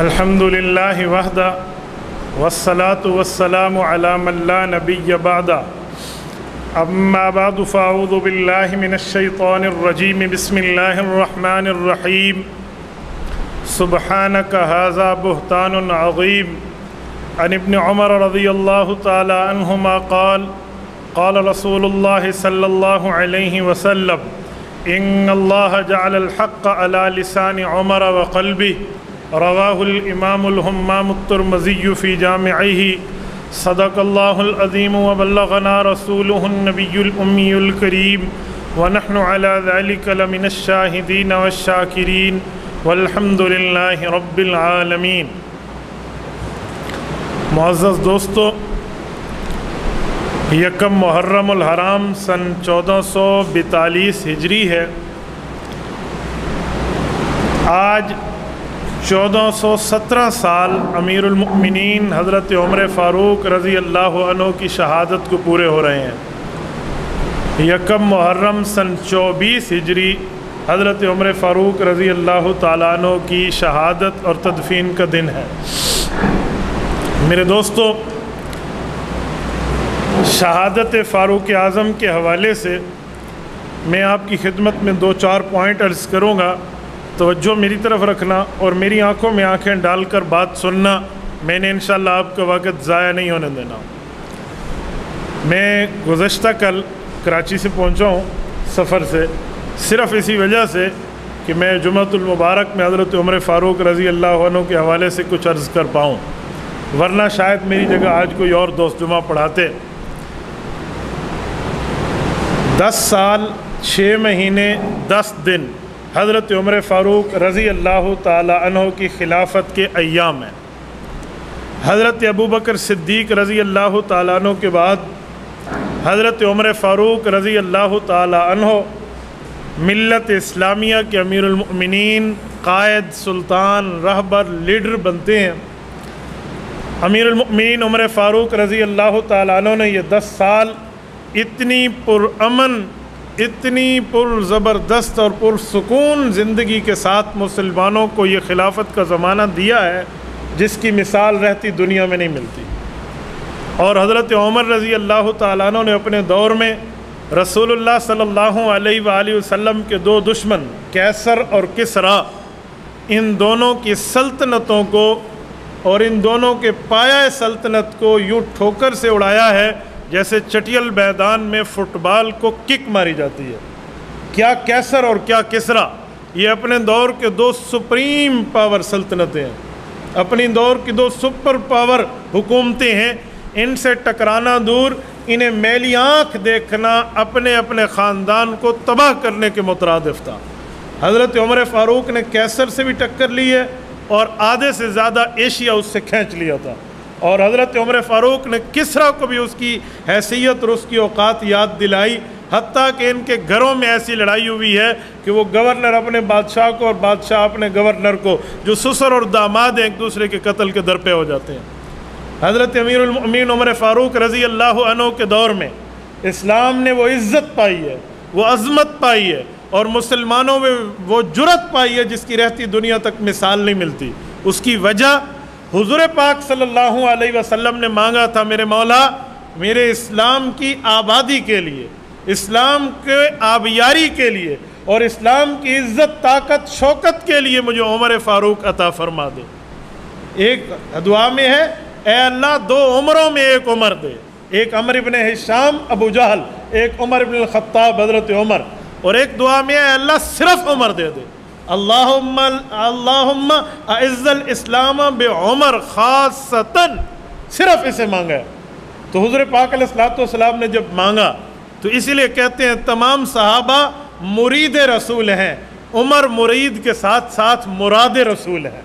الحمد لله وحده والصلاة والسلام على من لا نبي بعده أما بعد فأعوذ بالله من الشيطان الرجيم بسم الله الرحمن الرحيم سبحانك هذا بهتان عظيم عن ابن عمر رضي الله تعالى عنهما قال رسول الله صلى الله عليه وسلم إن الله جعل الحق على لسان عمر وقلبه رواه الإمام الهمام الترمذي في جامعه صدق الله العظيم وبلغنا رسوله النبي الأمي الكريم ونحن على ذلك لمن الشاهدين والشاكرين والحمد لله رب العالمين۔ معزز دوستو، یکم محرم الحرام سن 1442 ہجری ہے۔ آج 1417 سال امیر المؤمنین حضرت عمر فاروق رضی اللہ عنہ کی شہادت کو پورے ہو رہے ہیں۔ یکم محرم سن 24 ہجری حضرت عمر فاروق رضی اللہ تعالیٰ عنہ کی شہادت اور تدفین کا دن ہے۔ میرے دوستو، شہادت فاروق اعظم کے حوالے سے میں آپ کی خدمت میں 2-4 پوائنٹ عرض کروں گا۔ توجہ میری طرف رکھنا اور میری آنکھوں میں آنکھیں ڈال کر بات سننا۔ میں نے انشاءاللہ آپ کا وقت ضائع نہیں ہونے دینا۔ میں گزشتہ کل کراچی سے پہنچا ہوں سفر سے، صرف اسی وجہ سے کہ میں جمعۃ المبارک میں حضرت عمر فاروق رضی اللہ عنہ کے حوالے سے کچھ عرض کر پاؤں، ورنہ شاید میری جگہ آج کوئی اور دوست جمعہ پڑھاتے۔ 10 سال 6 مہینے 10 دن حضرت عمر فاروق رضی اللہ تعالی عنہ کی خلافت کے ایام ہیں۔ حضرت ابوبکر صدیق رضی اللہ تعالی عنہ کے بعد حضرت عمر فاروق رضی اللہ تعالی عنہ ملت اسلامیہ کے امیر المؤمنین، قائد، سلطان، رہبر، لیڈر بنتے ہیں۔ امیر المؤمنین عمر فاروق رضی اللہ تعالی عنہ نے یہ 10 سال اتنی پرامن، اتنی پر زبردست اور پرسکون زندگی کے ساتھ مسلمانوں کو یہ خلافت کا زمانہ دیا ہے جس کی مثال رہتی دنیا میں نہیں ملتی۔ اور حضرت عمر رضی اللہ تعالیٰ عنہ نے اپنے دور میں رسول اللہ صلی اللہ علیہ وآلہ وسلم کے 2 دشمن قیصر اور کسریٰ، ان دونوں کی سلطنتوں کو اور ان دونوں کے پایہ سلطنت کو یوں ٹھوکر سے اڑایا ہے جیسے چٹیل میدان میں فٹ بال کو کک ماری جاتی ہے۔ کیا قیصر اور کیا کسریٰ، یہ اپنے دور کے 2 سپریم پاور سلطنتیں ہیں، اپنی دور کی 2 سپر پاور حکومتیں ہیں۔ ان سے ٹکرانا دور، انہیں میلی آنکھ دیکھنا اپنے اپنے خاندان کو تباہ کرنے کے مترادف تھا۔ حضرت عمر فاروق نے قیصر سے بھی ٹکر لی ہے اور آدھے سے زیادہ ایشیا اس سے کھینچ لیا تھا، اور حضرت عمر فاروق نے کسریٰ کو بھی اس کی حیثیت اور اس کی اوقات یاد دلائی، حتیٰ کہ ان کے گھروں میں ایسی لڑائی ہوئی ہے کہ وہ گورنر اپنے بادشاہ کو اور بادشاہ اپنے گورنر کو، جو سسر اور داماد ہیں، ایک دوسرے کے قتل کے در پہ ہو جاتے ہیں۔ حضرت امیر المؤمنین عمر فاروق رضی اللہ عنہ کے دور میں اسلام نے وہ عزت پائی ہے، وہ عظمت پائی ہے اور مسلمانوں میں وہ جرأت پائی ہے جس کی رہتی دنیا تک مثال نہیں ملتی۔ اس کی وجہ حضور پاک صلی اللہ علیہ وسلم نے مانگا تھا، میرے مولا، میرے اسلام کی آبادی کے لیے، اسلام کے آبیاری کے لیے اور اسلام کی عزت، طاقت، شوکت کے لیے مجھے عمر فاروق عطا فرما دے۔ ایک دعا میں ہے، اے اللہ 2 عمروں میں ایک عمر دے، ایک عمر ابن ہشام ابو جہل، ایک عمر ابن الخطاب حضرت عمر، اور ایک دعا میں ہے، اے اللہ صرف عمر دے دے۔ اللہم اعز الاسلام بعمر خاصتاً، صرف اسے مانگا ہے۔ تو حضور پاک علیہ السلام نے جب مانگا تو اسی لیے کہتے ہیں تمام صحابہ مرید رسول ہیں، عمر مرید کے ساتھ ساتھ مراد رسول ہے۔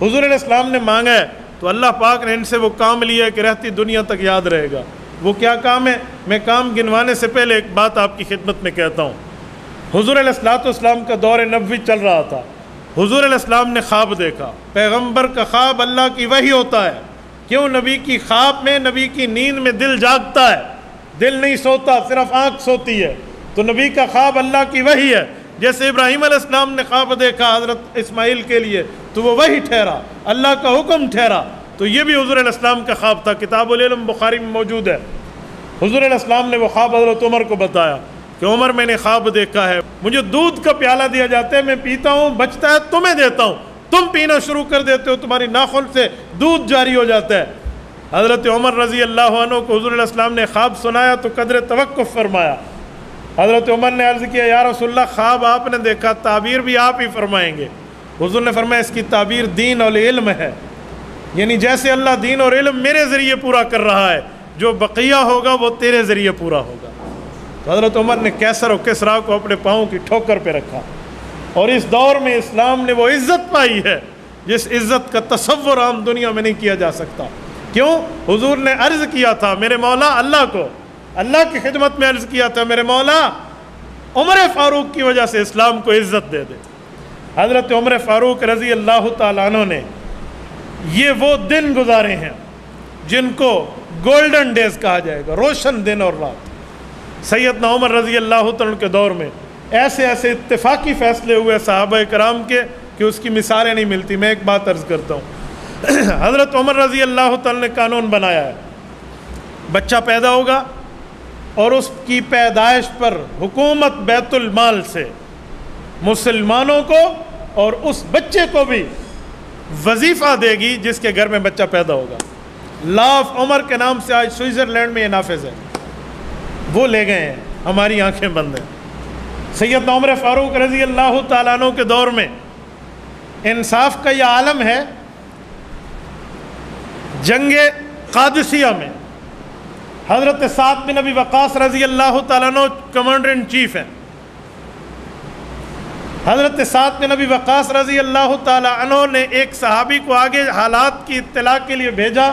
حضور علیہ السلام نے مانگا ہے تو اللہ پاک نے ان سے وہ کام لیا ہے کہ رہتی دنیا تک یاد رہے گا۔ وہ کیا کام ہے؟ میں کام گنوانے سے پہلے ایک بات آپ کی خدمت میں کہتا ہوں۔ حضور علیہ السلام کا دور نبوی چل رہا تھا۔ حضور علیہ السلام نے خواب دیکھا۔ پیغمبر کا خواب اللہ کی وحی ہوتا ہے۔ کیوں؟ نبی کی خواب میں، نبی کی نیند میں دل جاگتا ہے، دل نہیں سوتا، صرف آنکھ سوتی ہے۔ تو نبی کا خواب اللہ کی وحی ہے۔ جیسے ابراہیم علیہ السلام نے خواب دیکھا حضرت اسماعیل کے لیے تو وہ وہی ٹھہرا، اللہ کا حکم ٹھہرا، تو یہ بھی حضور علیہ السلام کا خواب تھا۔ کتاب العلم بخاری میں موجود ہے۔ حضور علیہ السلام نے وہ خواب حضرت عمر کو بتایا کہ عمر میں نے خواب دیکھا ہے، مجھے دودھ کا پیالہ دیا جاتا ہے، میں پیتا ہوں، بچتا ہے تمہیں دیتا ہوں، تم پینا شروع کر دیتے ہو، تمہاری ناخن سے دودھ جاری ہو جاتا ہے۔ حضرت عمر رضی اللہ عنہ کو حضور علیہ السلام نے خواب سنایا تو قدر توقف فرمایا۔ حضرت عمر نے عرض کیا یا رسول اللہ خواب آپ نے دیکھا، تعبیر بھی آپ ہی فرمائیں گے؟ حضور نے فرمایا اس کی تعبیر دین اور علم ہے، یعنی جیسے اللہ دین اور علم میرے ذریعے پورا کر رہا ہے، جو بقیہ ہوگا وہ تیرے ذریعے پورا ہوگا۔ تو حضرت عمر نے کیسر و کسریٰ کو اپنے پاؤں کی ٹھوکر پہ رکھا، اور اس دور میں اسلام نے وہ عزت پائی ہے جس عزت کا تصور عام دنیا میں نہیں کیا جا سکتا۔ کیوں؟ حضور نے عرض کیا تھا میرے مولا اللہ کو، اللہ کی خدمت میں عرض کیا تھا میرے مولا عمر فاروق کی وجہ سے اسلام کو عزت دے دے۔ حضرت عمر فاروق رضی اللہ تعالیٰ عنہ نے یہ وہ دن گزارے ہیں جن کو گولڈن ڈیز کہا جائے گا، روشن دن اور رات۔ سیدنا عمر رضی اللہ تعالیٰ عنہ کے دور میں ایسے ایسے اتفاقی فیصلے ہوئے صحابہ کرام کے کہ اس کی مثالیں نہیں ملتی۔ میں ایک بات عرض کرتا ہوں، حضرت عمر رضی اللہ تعالیٰ نے قانون بنایا ہے، بچہ پیدا ہوگا اور اس کی پیدائش پر حکومت بیت المال سے مسلمانوں کو اور اس بچے کو بھی وظیفہ دے گی جس کے گھر میں بچہ پیدا ہوگا۔ لا آف عمر کے نام سے آج سوئٹزرلینڈ میں یہ نافذ ہے، وہ لے گئے ہیں، ہماری آنکھیں بند ہیں۔ سیدنا عمر فاروق رضی اللہ تعالیٰ عنہ کے دور میں انصاف کا یہ عالم ہے۔ جنگ قادسیہ میں حضرت سعد بن ابی وقاص رضی اللہ تعالیٰ عنہ کمانڈر ان چیف ہیں۔ حضرت سعد بن ابی وقاص رضی اللہ تعالیٰ عنہ نے ایک صحابی کو آگے حالات کی اطلاع کے لیے بھیجا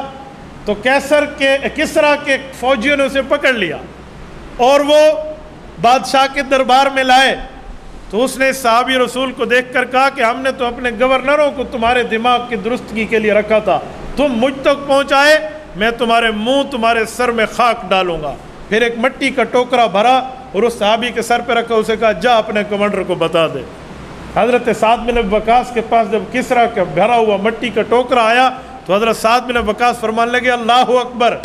تو کسریٰ کے فوجیوں نے اسے پکڑ لیا اور وہ بادشاہ کے دربار میں لائے۔ تو اس نے صحابی رسول کو دیکھ کر کہا کہ ہم نے تو اپنے گورنروں کو تمہارے دماغ کی درستگی کے لیے رکھا تھا، تم مجھ تک پہنچائے، میں تمہارے منہ تمہارے سر میں خاک ڈالوں گا۔ پھر ایک مٹی کا ٹوکرا بھرا اور اس صحابی کے سر پہ رکھا، اسے کہا جا اپنے کمانڈر کو بتا دے۔ حضرت سعد بن ابی وقاص کے پاس جب کسریٰ کا بھرا ہوا مٹی کا ٹوکرا آیا تو حضرت سعد بن ابی وقاص فرمان لگے اللہ اکبر،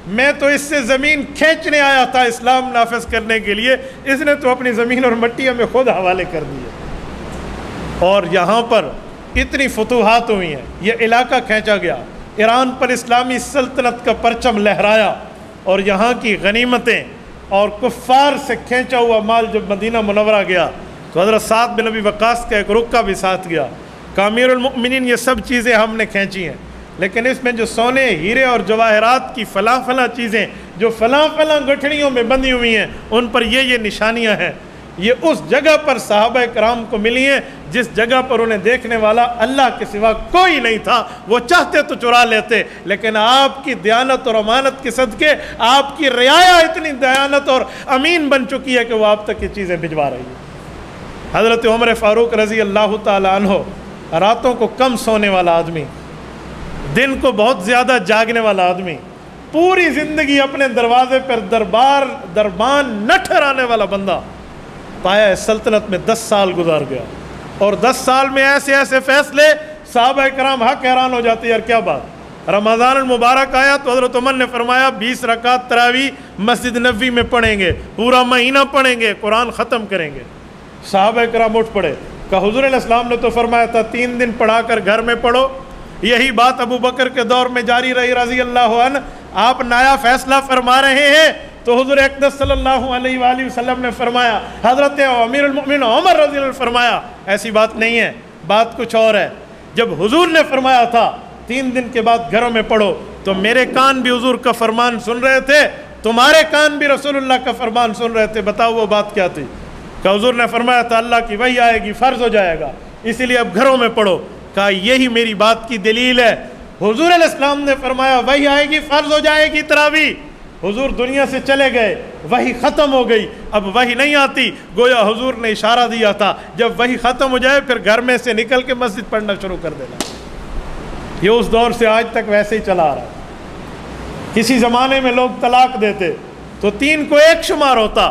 میں تو اس سے زمین کھینچنے آیا تھا اسلام نافذ کرنے کے لیے، اس نے تو اپنی زمین اور مٹی ہمیں خود حوالے کر دی ہے۔ اور یہاں پر اتنی فتوحات ہوئی ہیں، یہ علاقہ کھینچا گیا، ایران پر اسلامی سلطنت کا پرچم لہرایا، اور یہاں کی غنیمتیں اور کفار سے کھینچا ہوا مال جب مدینہ منورہ گیا تو حضرت سعد بن ابی وقاص کا ایک رکہ بھی ساتھ گیا کہ امیر المؤمنین یہ سب چیزیں ہم نے کھینچی ہیں، لیکن اس میں جو سونے ہیرے اور جواہرات کی فلاں چیزیں جو فلاں گٹھڑیوں میں بندھی ہوئی ہیں ان پر یہ نشانیاں ہیں، یہ اس جگہ پر صحابہ کرام کو ملی ہیں جس جگہ پر انہیں دیکھنے والا اللہ کے سوا کوئی نہیں تھا۔ وہ چاہتے تو چرا لیتے، لیکن آپ کی دیانت اور امانت کے صدقے آپ کی رعایا اتنی دیانت اور امین بن چکی ہے کہ وہ آپ تک یہ چیزیں بھجوا رہی ہیں۔ حضرت عمر فاروق رضی اللہ تعالی عنہ راتوں کو کم سونے والا آدمی، دن کو بہت زیادہ جاگنے والا آدمی، پوری زندگی اپنے دروازے پر دربان نہ ٹھہرانے والا بندہ پایا سلطنت میں 10 سال گزار گیا، اور 10 سال میں ایسے ایسے فیصلے صحابہ کرام حق حیران ہو جاتے یار کیا بات۔ رمضان المبارک آیا تو حضرت عمر نے فرمایا 20 رکعت تراویح مسجد نبوی میں پڑھیں گے، پورا مہینہ پڑھیں گے، قرآن ختم کریں گے۔ صحابہ کرام اٹھ پڑے کہ حضور علیہ السلام نے تو فرمایا تھا 3 دن پڑھا کر گھر میں پڑھو۔ یہی بات ابو بکر کے دور میں جاری رہی رضی اللہ عنہ، آپ نیا فیصلہ فرما رہے ہیں تو حضور اقدس صلی اللہ علیہ وآلہ وسلم نے فرمایا، حضرت امیر المؤمنین عمر رضی اللہ عنہ نے فرمایا ایسی بات نہیں ہے، بات کچھ اور ہے۔ جب حضور نے فرمایا تھا 3 دن کے بعد گھروں میں پڑھو تو میرے کان بھی حضور کا فرمان سن رہے تھے، تمہارے کان بھی رسول اللہ کا فرمان سن رہے تھے، بتاؤ وہ بات کیا تھی؟ کہ حضور نے فرمایا تھا اللہ کی وحی آئے گی، فرض ہو جائے گا، اسی لیے اب گھروں میں پڑھو۔ کہا یہی میری بات کی دلیل ہے۔ حضور علیہ السلام نے فرمایا وحی آئے گی، فرض ہو جائے گی تراویح۔ حضور دنیا سے چلے گئے، وحی ختم ہو گئی، اب وحی نہیں آتی، گویا حضور نے اشارہ دیا تھا جب وحی ختم ہو جائے پھر گھر میں سے نکل کے مسجد پڑھنا شروع کر دینا۔ یہ اس دور سے آج تک ویسے ہی چلا آ رہا ہے۔ کسی زمانے میں لوگ طلاق دیتے تو 3 کو 1 شمار ہوتا،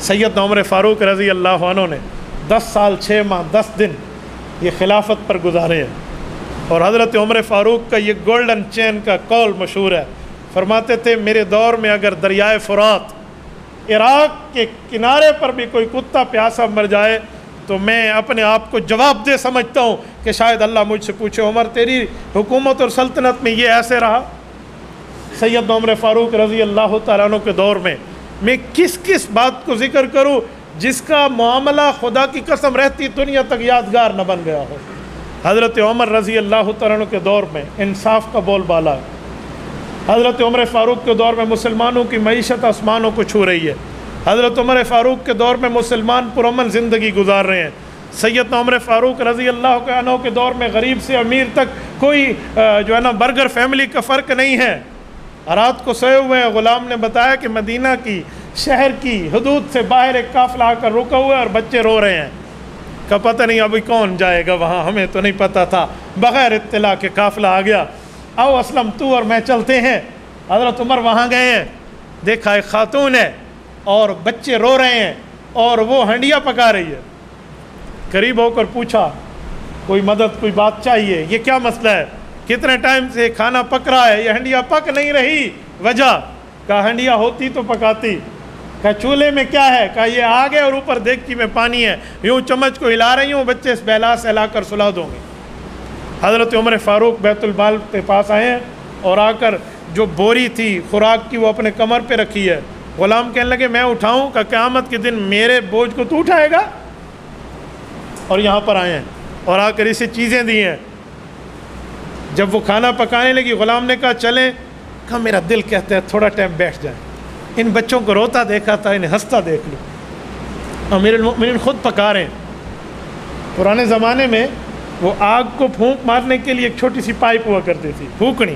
سیدنا عمر فاروق رضی اللہ عنہ نے 10 سال 6 ماہ 10 دن یہ خلافت پر گزارے ہیں، اور حضرت عمر فاروق کا یہ گولڈن چین کا قول مشہور ہے، فرماتے تھے میرے دور میں اگر دریائے فرات عراق کے کنارے پر بھی کوئی کتا پیاسا مر جائے تو میں اپنے آپ کو جواب دہ سمجھتا ہوں کہ شاید اللہ مجھ سے پوچھے عمر تیری حکومت اور سلطنت میں یہ ایسے رہا۔ سیدنا عمر فاروق رضی اللہ تعالیٰ عنہ کے دور میں کس کس بات کو ذکر کروں جس کا معاملہ خدا کی قسم رہتی دنیا تک یادگار نہ بن گیا ہو۔ حضرت عمر رضی اللہ تعالیٰ عنہ کے دور میں انصاف کا بول بالا ہے۔ حضرت عمر فاروق کے دور میں مسلمانوں کی معیشت آسمانوں کو چھو رہی ہے۔ حضرت عمر فاروق کے دور میں مسلمان پرامن زندگی گزار رہے ہیں۔ سیدنا عمر فاروق رضی اللہ عنہ کے دور میں غریب سے امیر تک کوئی جو ہے نا برگر فیملی کا فرق نہیں ہے۔ رات کو سوئے ہوئے ہیں، غلام نے بتایا کہ مدینہ کی شہر کی حدود سے باہر ایک قافلہ آ کر رکا ہوا ہے اور بچے رو رہے ہیں، کہ پتہ نہیں ابھی کون جائے گا وہاں، ہمیں تو نہیں پتہ تھا، بغیر اطلاع کے قافلہ آ گیا، آؤ اسلم تو اور میں چلتے ہیں۔ حضرت عمر وہاں گئے ہیں، دیکھا ایک خاتون ہے اور بچے رو رہے ہیں اور وہ ہنڈیا پکا رہی ہے۔ قریب ہو کر پوچھا کوئی مدد کوئی بات چاہیے، یہ کیا مسئلہ ہے؟ کتنے ٹائم سے کھانا پک رہا ہے، یہ ہنڈیا پک نہیں رہی، وجہ؟ کہا ہنڈیا ہوتی تو پکاتی۔ کہا چولہے میں کیا ہے؟ کہا یہ آگ ہے اور اوپر دیگچی میں پانی ہے، یوں چمچ کو ہلا رہی ہوں، بچے اس بہلا سے ہلا کر سلا دوں گے۔ حضرت عمر فاروق بیت المال کے پاس آئے ہیں اور آ کر جو بوری تھی خوراک کی وہ اپنے کمر پہ رکھی ہے۔ غلام کہنے لگے میں اٹھاؤں؟ کہ قیامت کے دن میرے بوجھ کو تو اٹھائے گا؟ اور یہاں پر آئے ہیں اور آ کر اسے چیزیں دی ہیں۔ جب وہ کھانا پکانے لگی غلام نے کہا چلیں، کہا میرا دل کہتا ہے تھوڑا ٹائم بیٹھ جائیں، ان بچوں کو روتا دیکھا تھا، انہیں ہنستا دیکھ لوں۔ امیر المؤمنین خود پکا رہے ہیں۔ پرانے زمانے میں وہ آگ کو پھونک مارنے کے لیے ایک چھوٹی سی پائپ ہوا کرتی تھی، پھونکنی،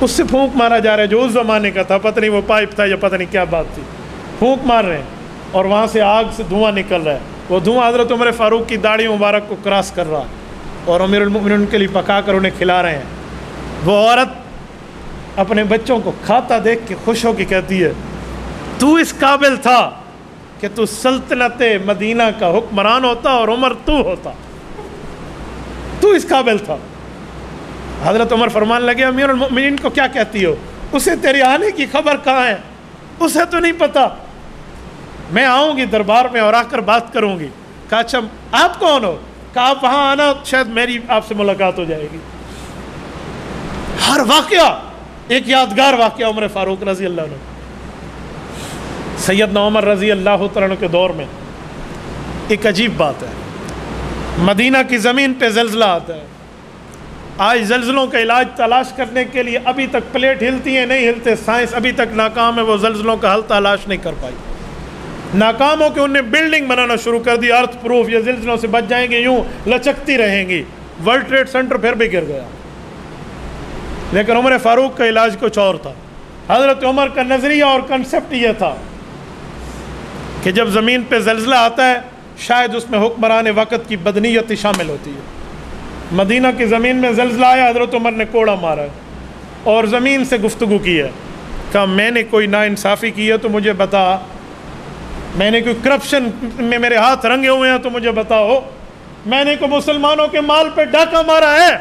اس سے پھونک مارا جا رہا ہے، جو اس زمانے کا تھا، پتہ نہیں وہ پائپ تھا یا پتہ نہیں کیا بات تھی، پھونک مار رہے ہیں اور وہاں سے آگ سے دھواں نکل رہا ہے۔ وہ دھواں حضرت عمر فاروق کی داڑھی مبارک کو کراس کر رہا اور امیر المؤمنین ان کے لیے پکا کر انہیں کھلا رہے ہیں۔ وہ عورت اپنے بچوں کو کھاتا دیکھ کے خوش ہو کے کہتی ہے تو اس قابل تھا کہ تو سلطنت مدینہ کا حکمران ہوتا اور عمر تو ہوتا، تو اس قابل تھا۔ حضرت عمر فرمان لگے امیر المؤمنین کو کیا کہتی ہو؟ اسے تیرے آنے کی خبر کہاں ہے؟ اسے تو نہیں پتا، میں آؤں گی دربار میں اور آ کر بات کروں گی۔ کہا اچھا آپ کون ہو؟ کہا آپ وہاں آنا، شاید میری آپ سے ملاقات ہو جائے گی۔ ہر واقعہ ایک یادگار واقعہ عمر فاروق رضی اللہ عنہ۔ سیدنا عمر رضی اللہ تعالیٰ عنہ کے دور میں ایک عجیب بات ہے، مدینہ کی زمین پہ زلزلہ آتا ہے۔ آج زلزلوں کا علاج تلاش کرنے کے لیے ابھی تک پلیٹ ہلتی ہیں نہیں ہلتے، سائنس ابھی تک ناکام ہے، وہ زلزلوں کا حل تلاش نہیں کر پائی۔ ناکام ہو کہ انہیں بلڈنگ بنانا شروع کر دی ارتھ پروف، یہ زلزلوں سے بچ جائیں گے، یوں لچکتی رہیں گی۔ ورلڈ ٹریڈ سینٹر پھر بھی گر گیا، لیکن عمر فاروق کا علاج کچھ اور تھا۔ حضرت عمر کا نظریہ اور کنسپٹ یہ تھا کہ جب زمین پہ زلزلہ آتا ہے شاید اس میں حکمران وقت کی بدنیتی شامل ہوتی ہے۔ مدینہ کی زمین میں زلزلہ آیا، حضرت عمر نے کوڑا مارا ہے اور زمین سے گفتگو کی ہے، کہا میں نے کوئی ناانصافی کی ہے تو مجھے بتا، میں نے کوئی کرپشن میں میرے ہاتھ رنگے ہوئے ہیں تو مجھے بتاؤ، میں نے کوئی مسلمانوں کے مال پہ ڈاکہ مارا ہے؟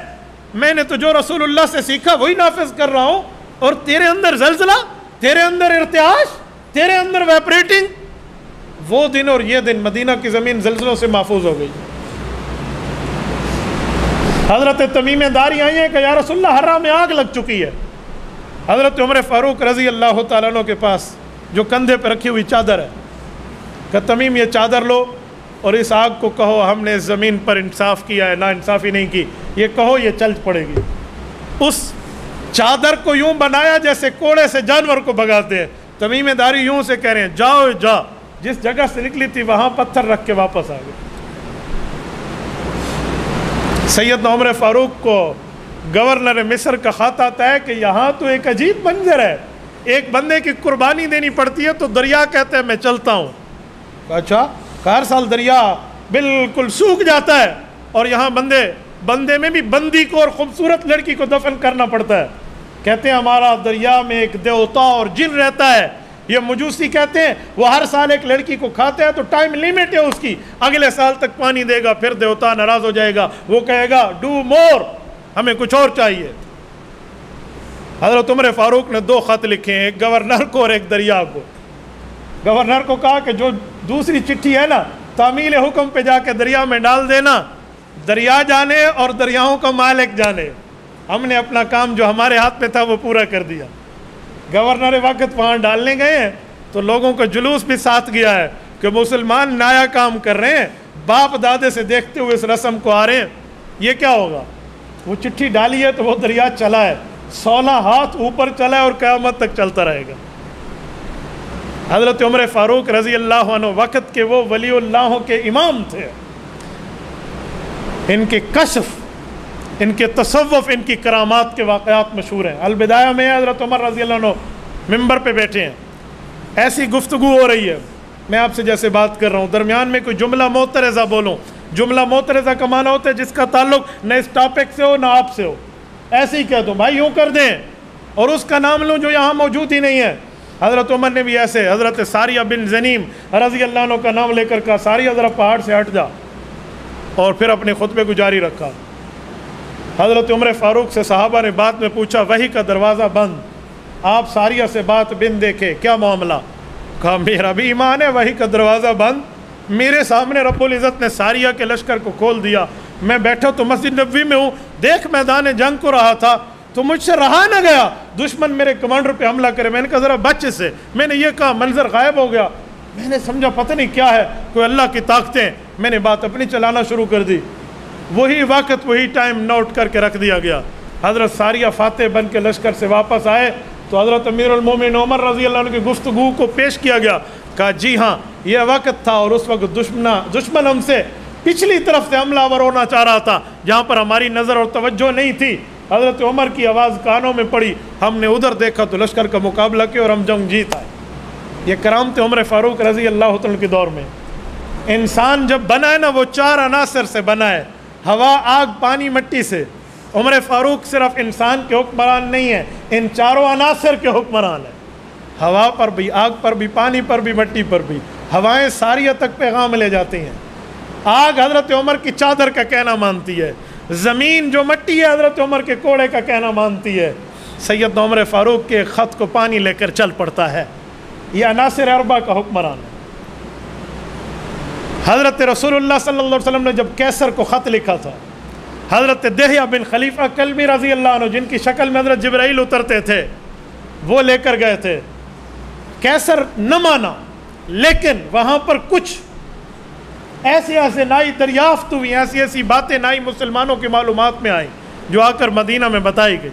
میں نے تو جو رسول اللہ سے سیکھا وہی نافذ کر رہا ہوں، اور تیرے اندر زلزلہ، تیرے اندر ارتعاش، تیرے اندر ویپریٹنگ۔ وہ دن اور یہ دن مدینہ کی زمین زلزلوں سے محفوظ ہو گئی۔ حضرت تمیم داری آئی ہیں کہ یا رسول اللہ حرہ میں آگ لگ چکی ہے۔ حضرت عمر فاروق رضی اللہ تعالیٰ عنہ کے پاس جو کندھے پہ رکھی ہوئی چادر ہے، کہ تمیم یہ چادر لو اور اس آگ کو کہو ہم نے اس زمین پر انصاف کیا ہے، نا انصافی نہیں کی، یہ کہو یہ چل پڑے گی۔ اس چادر کو یوں بنایا جیسے کوڑے سے جانور کو بھگاتے ہیں۔ تمیم داری یوں سے کہہ رہے ہیں جاؤ جا، جس جگہ سے نکلی تھی وہاں پتھر رکھ کے واپس آ گئے۔ سیدنا عمر فاروق کو گورنر مصر کا خط آتا ہے کہ یہاں تو ایک عجیب منظر ہے، ایک بندے کی قربانی دینی پڑتی ہے تو دریا کہتے ہیں میں چلتا ہوں۔ اچھا، ہر سال دریا بالکل سوکھ جاتا ہے اور یہاں بندے میں بھی بندی کو اور خوبصورت لڑکی کو دفن کرنا پڑتا ہے۔ کہتے ہیں ہمارا دریا میں ایک دیوتا اور جن رہتا ہے، یہ مجوسی کہتے ہیں وہ ہر سال ایک لڑکی کو کھاتا ہے تو ٹائم لیمٹ ہے اس کی، اگلے سال تک پانی دے گا، پھر دیوتا ناراض ہو جائے گا، وہ کہے گا ڈو مور، ہمیں کچھ اور چاہیے۔ حضرت عمر فاروق نے 2 خط لکھے ہیں، ایک گورنر کو اور ایک دریا کو۔ گورنر کو کہا کہ جو دوسری چٹھی ہے نا تعمیل حکم پہ جا کے دریا میں ڈال دینا، دریا جانے اور دریاؤں کا مالک جانے، ہم نے اپنا کام جو ہمارے ہاتھ میں تھا وہ پورا کر دیا۔ گورنر وقت وہاں ڈالنے گئے ہیں تو لوگوں کا جلوس بھی ساتھ گیا ہے کہ مسلمان نایا کام کر رہے ہیں، باپ دادے سے دیکھتے ہوئے اس رسم کو آ رہے ہیں، یہ کیا ہوگا؟ وہ چٹھی ڈالی ہے تو وہ دریا چلا ہے، 16 ہاتھ اوپر چلا ہے اور قیامت تک چلتا رہے گا۔ حضرت عمر فاروق رضی اللہ عنہ وقت کے وہ ولی اللہ کے امام تھے، ان کے کشف، ان کے تصوف، ان کی کرامات کے واقعات مشہور ہیں۔ البدایہ میں حضرت عمر رضی اللہ عنہ ممبر پہ بیٹھے ہیں، ایسی گفتگو ہو رہی ہے، میں آپ سے جیسے بات کر رہا ہوں، درمیان میں کوئی جملہ معترضہ بولوں، جملہ معترضہ کا معنی ہوتا ہے جس کا تعلق نہ اس ٹاپک سے ہو نہ آپ سے ہو، ایسے ہی کہہ دوں بھائی یوں کر دیں، اور اس کا نام لوں جو یہاں موجود ہی نہیں ہے۔ حضرت عمر نے بھی ایسے حضرت ساریہ بن زنیم رضی اللہ عنہ کا نام لے کر کہا ساریہ ذرا پہاڑ سے ہٹ جا، اور پھر اپنے خطبے کو جاری رکھا۔ حضرت عمر فاروق سے صحابہ نے بعد میں پوچھا وحی کا دروازہ بند، آپ ساریہ سے بات بن دیکھے، کیا معاملہ؟ کہا میرا بھی ایمان ہے وحی کا دروازہ بند، میرے سامنے رب العزت نے ساریہ کے لشکر کو کھول دیا، میں بیٹھا تو مسجد نبوی میں ہوں، دیکھ میدان جنگ کو رہا تھا تو مجھ سے رہا نہ گیا، دشمن میرے کمانڈر پہ حملہ کرے، میں نے کہا ذرا بچ سے، میں نے یہ کہا، منظر غائب ہو گیا، میں نے سمجھا پتہ نہیں کیا ہے، کوئی اللہ کی طاقتیں، میں نے بات اپنی چلانا شروع کر دی۔ وہی وقت وہی ٹائم نوٹ کر کے رکھ دیا گیا۔ حضرت ساریہ فاتح بن کے لشکر سے واپس آئے تو حضرت امیر المومنین عمر رضی اللہ عنہ کی گفتگو کو پیش کیا گیا، کہا جی ہاں یہ وقت تھا اور اس وقت دشمن ہم سے پچھلی طرف سے حملہ آور ہونا چاہ رہا تھا، جہاں پر ہماری نظر اور توجہ نہیں تھی، حضرت عمر کی آواز کانوں میں پڑی، ہم نے ادھر دیکھا تو لشکر کا مقابلہ کیا اور ہم جنگ جیت آئے۔ یہ کرامت عمر فاروق رضی اللہ عنہ کے دور میں۔ انسان جب بنا ہے نا وہ 4 عناصر سے بنا ہے، ہوا، آگ، پانی، مٹی سے۔ عمر فاروق صرف انسان کے حکمران نہیں ہیں، ان 4 عناصر کے حکمران ہیں، ہوا پر بھی، آگ پر بھی، پانی پر بھی، مٹی پر بھی۔ ہوائیں ساریہ تک پیغام لے جاتی ہیں، آگ حضرت عمر کی چادر کا کہنا مانتی ہے، زمین جو مٹی ہے حضرت عمر کے کوڑے کا کہنا مانتی ہے، سیدنا عمر فاروق کے خط کو پانی لے کر چل پڑتا ہے۔ یہ عناصر 4 کا حکمران ہے۔ حضرت رسول اللہ صلی اللہ علیہ وسلم نے جب کیسر کو خط لکھا تھا، حضرت دہیہ بن خلیفہ کلبی رضی اللہ عنہ جن کی شکل میں حضرت جبرائیل اترتے تھے وہ لے کر گئے تھے، کیسر نہ مانا، لیکن وہاں پر کچھ ایسے نئی دریافت ہوئی، ایسی باتیں نئی مسلمانوں کی معلومات میں آئی جو آ کر مدینہ میں بتائی گئی۔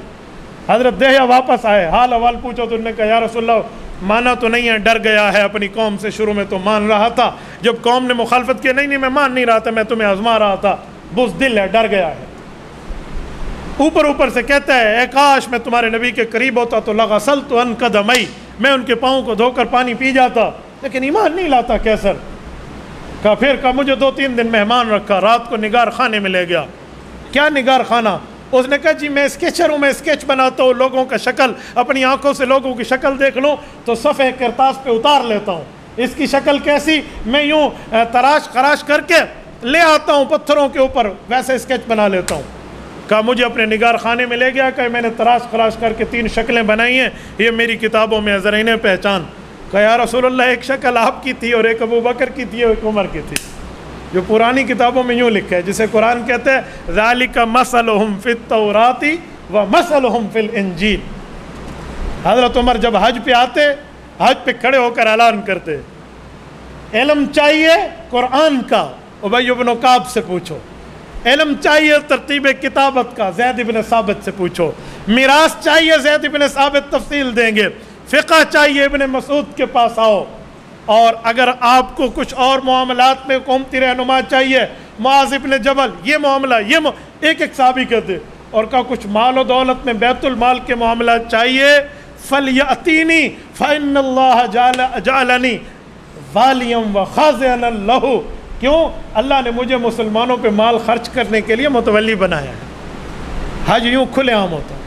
حضرت دہیہ واپس آئے، حال احوال پوچھا تو انہوں نے کہا یا رسول اللہ مانا تو نہیں ہے، ڈر گیا ہے اپنی قوم سے، شروع میں تو مان رہا تھا، جب قوم نے مخالفت کی نہیں میں مان نہیں رہا تھا، میں تمہیں آزما رہا تھا، بزدل ہے، ڈر گیا ہے۔ اوپر سے کہتا ہے اے کاش میں تمہارے نبی کے قریب ہوتا تو لغسلت عن قدمی، میں ان کے پاؤں کو دھو کر پانی پی جاتا، لیکن ایمان نہیں لاتا کیسر۔ کہا پھر کہا مجھے 2-3 دن مہمان رکھا، رات کو نگار خانے میں لے گیا۔ کیا نگار خانہ؟ اس نے کہا جی میں اسکیچر ہوں، میں اسکیچ بناتا ہوں، لوگوں کا شکل اپنی آنکھوں سے لوگوں کی شکل دیکھ لوں تو صفحے کرتاس پہ اتار لیتا ہوں، اس کی شکل کیسی میں یوں تراش خراش کر کے لے آتا ہوں پتھروں کے اوپر، ویسے اسکیچ بنا لیتا ہوں۔ کہا مجھے اپنے نگار خانے میں لے گیا، کہ میں نے تراش خراش کر کے 3 شکلیں بنائی ہیں، یہ میری کتابوں میں ذرا انہیں پہچان۔ کہا یا رسول اللہ ایک شکل آپ کی تھی اور ایک ابو بکر کی تھی اور ایک عمر کی تھی، جو پرانی کتابوں میں یوں لکھا ہے، جسے قرآن کہتے ہیں ذالک مثلہم فی التوراۃ و مثلہم فی الانجیل۔ حضرت عمر جب حج پہ آتے، حج پہ کھڑے ہو کر اعلان کرتے علم چاہیے قرآن کا، ابی بن کعب سے پوچھو، علم چاہیے ترتیب کتابت کا، زید بن ثابت سے پوچھو، میراث چاہیے زید بن ثابت تفصیل دیں گے، فقہ چاہیے ابن مسعود کے پاس آؤ، اور اگر آپ کو کچھ اور معاملات میں قومتی رہنما چاہیے معاذ ابن جبل، یہ معاملہ ایک صحابی کہتے، اور کہا کچھ مال و دولت میں بیت المال کے معاملات چاہیے فَلْيَأْتِينِي فَإِنَّ اللَّهَ جَعَلَنِي وَالِيًا وَخَازِنًا لَهُ، کیوں؟ اللہ نے مجھے مسلمانوں پہ مال خرچ کرنے کے لیے متولی بنایا ہے۔ حج یوں کھلے عام ہوتا ہے۔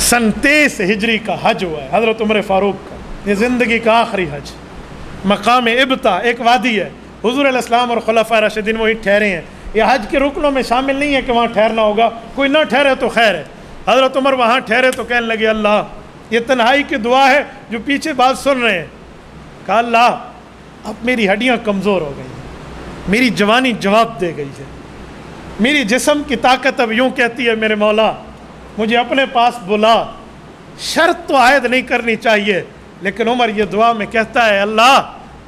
سن 23 ہجری کا حج ہوا ہے حضرت عمر فاروق کا، یہ زندگی کا آخری حج، مقام ابتا ایک وادی ہے، حضور علیہ السلام اور خلفائے راشدین وہی ٹھہرے ہیں، یہ حج کے رکنوں میں شامل نہیں ہے کہ وہاں ٹھہرنا ہوگا، کوئی نہ ٹھہرے تو خیر ہے۔ حضرت عمر وہاں ٹھہرے تو کہنے لگے اللہ یہ تنہائی کی دعا ہے، جو پیچھے بات سن رہے ہیں، کہا اللہ اب میری ہڈیاں کمزور ہو گئی ہیں، میری جوانی جواب دے گئی ہے، میری جسم کی طاقت اب یوں کہتی ہے میرے مولا مجھے اپنے پاس بلا، شرط تو عائد نہیں کرنی چاہیے، لیکن عمر یہ دعا میں کہتا ہے اللہ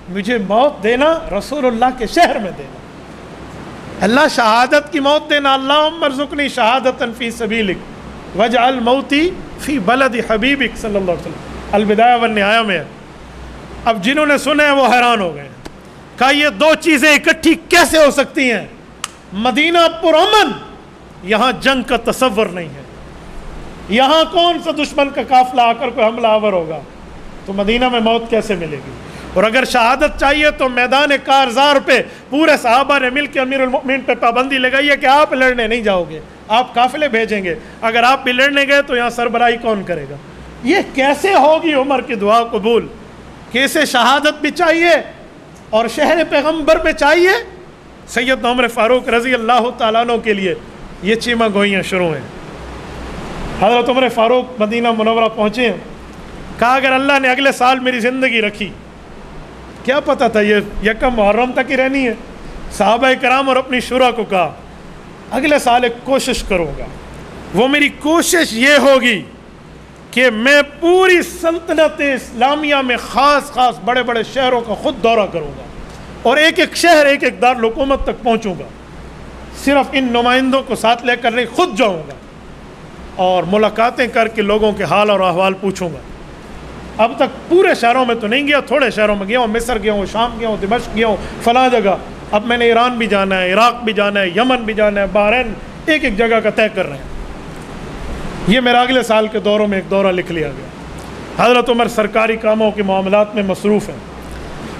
مجھے موت دینا رسول اللہ کے شہر میں دینا، اللہ شہادت کی موت دینا، اللہم ارزقنی شہادتا فی سبیلک وجعل موتی فی بلد حبیبک صلی اللہ علیہ وسلم، البدایہ والنہایہ میں ہے۔ اب جنہوں نے سنے ہیں وہ حیران ہو گئے، کہا یہ دو چیزیں اکٹھی کیسے ہو سکتی ہیں؟ مدینہ پرامن، یہاں جنگ کا تصور نہیں ہے، یہاں کون سا دشمن کا قافلہ آ کر کوئی حملہ آور ہوگا، تو مدینہ میں موت کیسے ملے گی؟ اور اگر شہادت چاہیے تو میدان کارزار پہ پورے صحابہ نے مل کے امیر المؤمنین پہ پابندی لگائی ہے کہ آپ لڑنے نہیں جاؤ گے، آپ قافلے بھیجیں گے، اگر آپ بھی لڑنے گئے تو یہاں سربراہی کون کرے گا؟ یہ کیسے ہوگی عمر کی دعا قبول کہ اسے شہادت بھی چاہیے اور شہر پیغمبر میں چاہیے؟ سیدنا عمر فاروق رضی اللہ تعالیٰ عنہ کے لیے یہ چیمہ گوئیاں شروع ہیں۔ حضرت عمر فاروق مدینہ منورہ پہنچے ہیں، کہا اگر اللہ نے اگلے سال میری زندگی رکھی، کیا پتہ تھا یہ یکم محرم تک ہی رہنی ہے، صحابہ کرام اور اپنی شورا کو کہا اگلے سال ایک کوشش کروں گا، وہ میری کوشش یہ ہوگی کہ میں پوری سلطنت اسلامیہ میں خاص بڑے بڑے شہروں کا خود دورہ کروں گا اور ایک ایک شہر ایک ایک دارالحکومت تک پہنچوں گا، صرف ان نمائندوں کو ساتھ لے کر نہیں خود جاؤں گا اور ملاقاتیں کر کے لوگوں کے حال اور احوال پوچھوں گا۔ اب تک پورے شہروں میں تو نہیں گیا، تھوڑے شہروں میں گیا ہوں، مصر گیا ہوں، شام گیا ہوں، دمشق گیا ہوں، فلاں جگہ، اب میں نے ایران بھی جانا ہے، عراق بھی جانا ہے، یمن بھی جانا ہے، بحرین، ایک ایک جگہ کا طے کر رہے ہیں۔ یہ میرا اگلے سال کے دوروں میں ایک دورہ لکھ لیا گیا۔ حضرت عمر سرکاری کاموں کے معاملات میں مصروف ہیں۔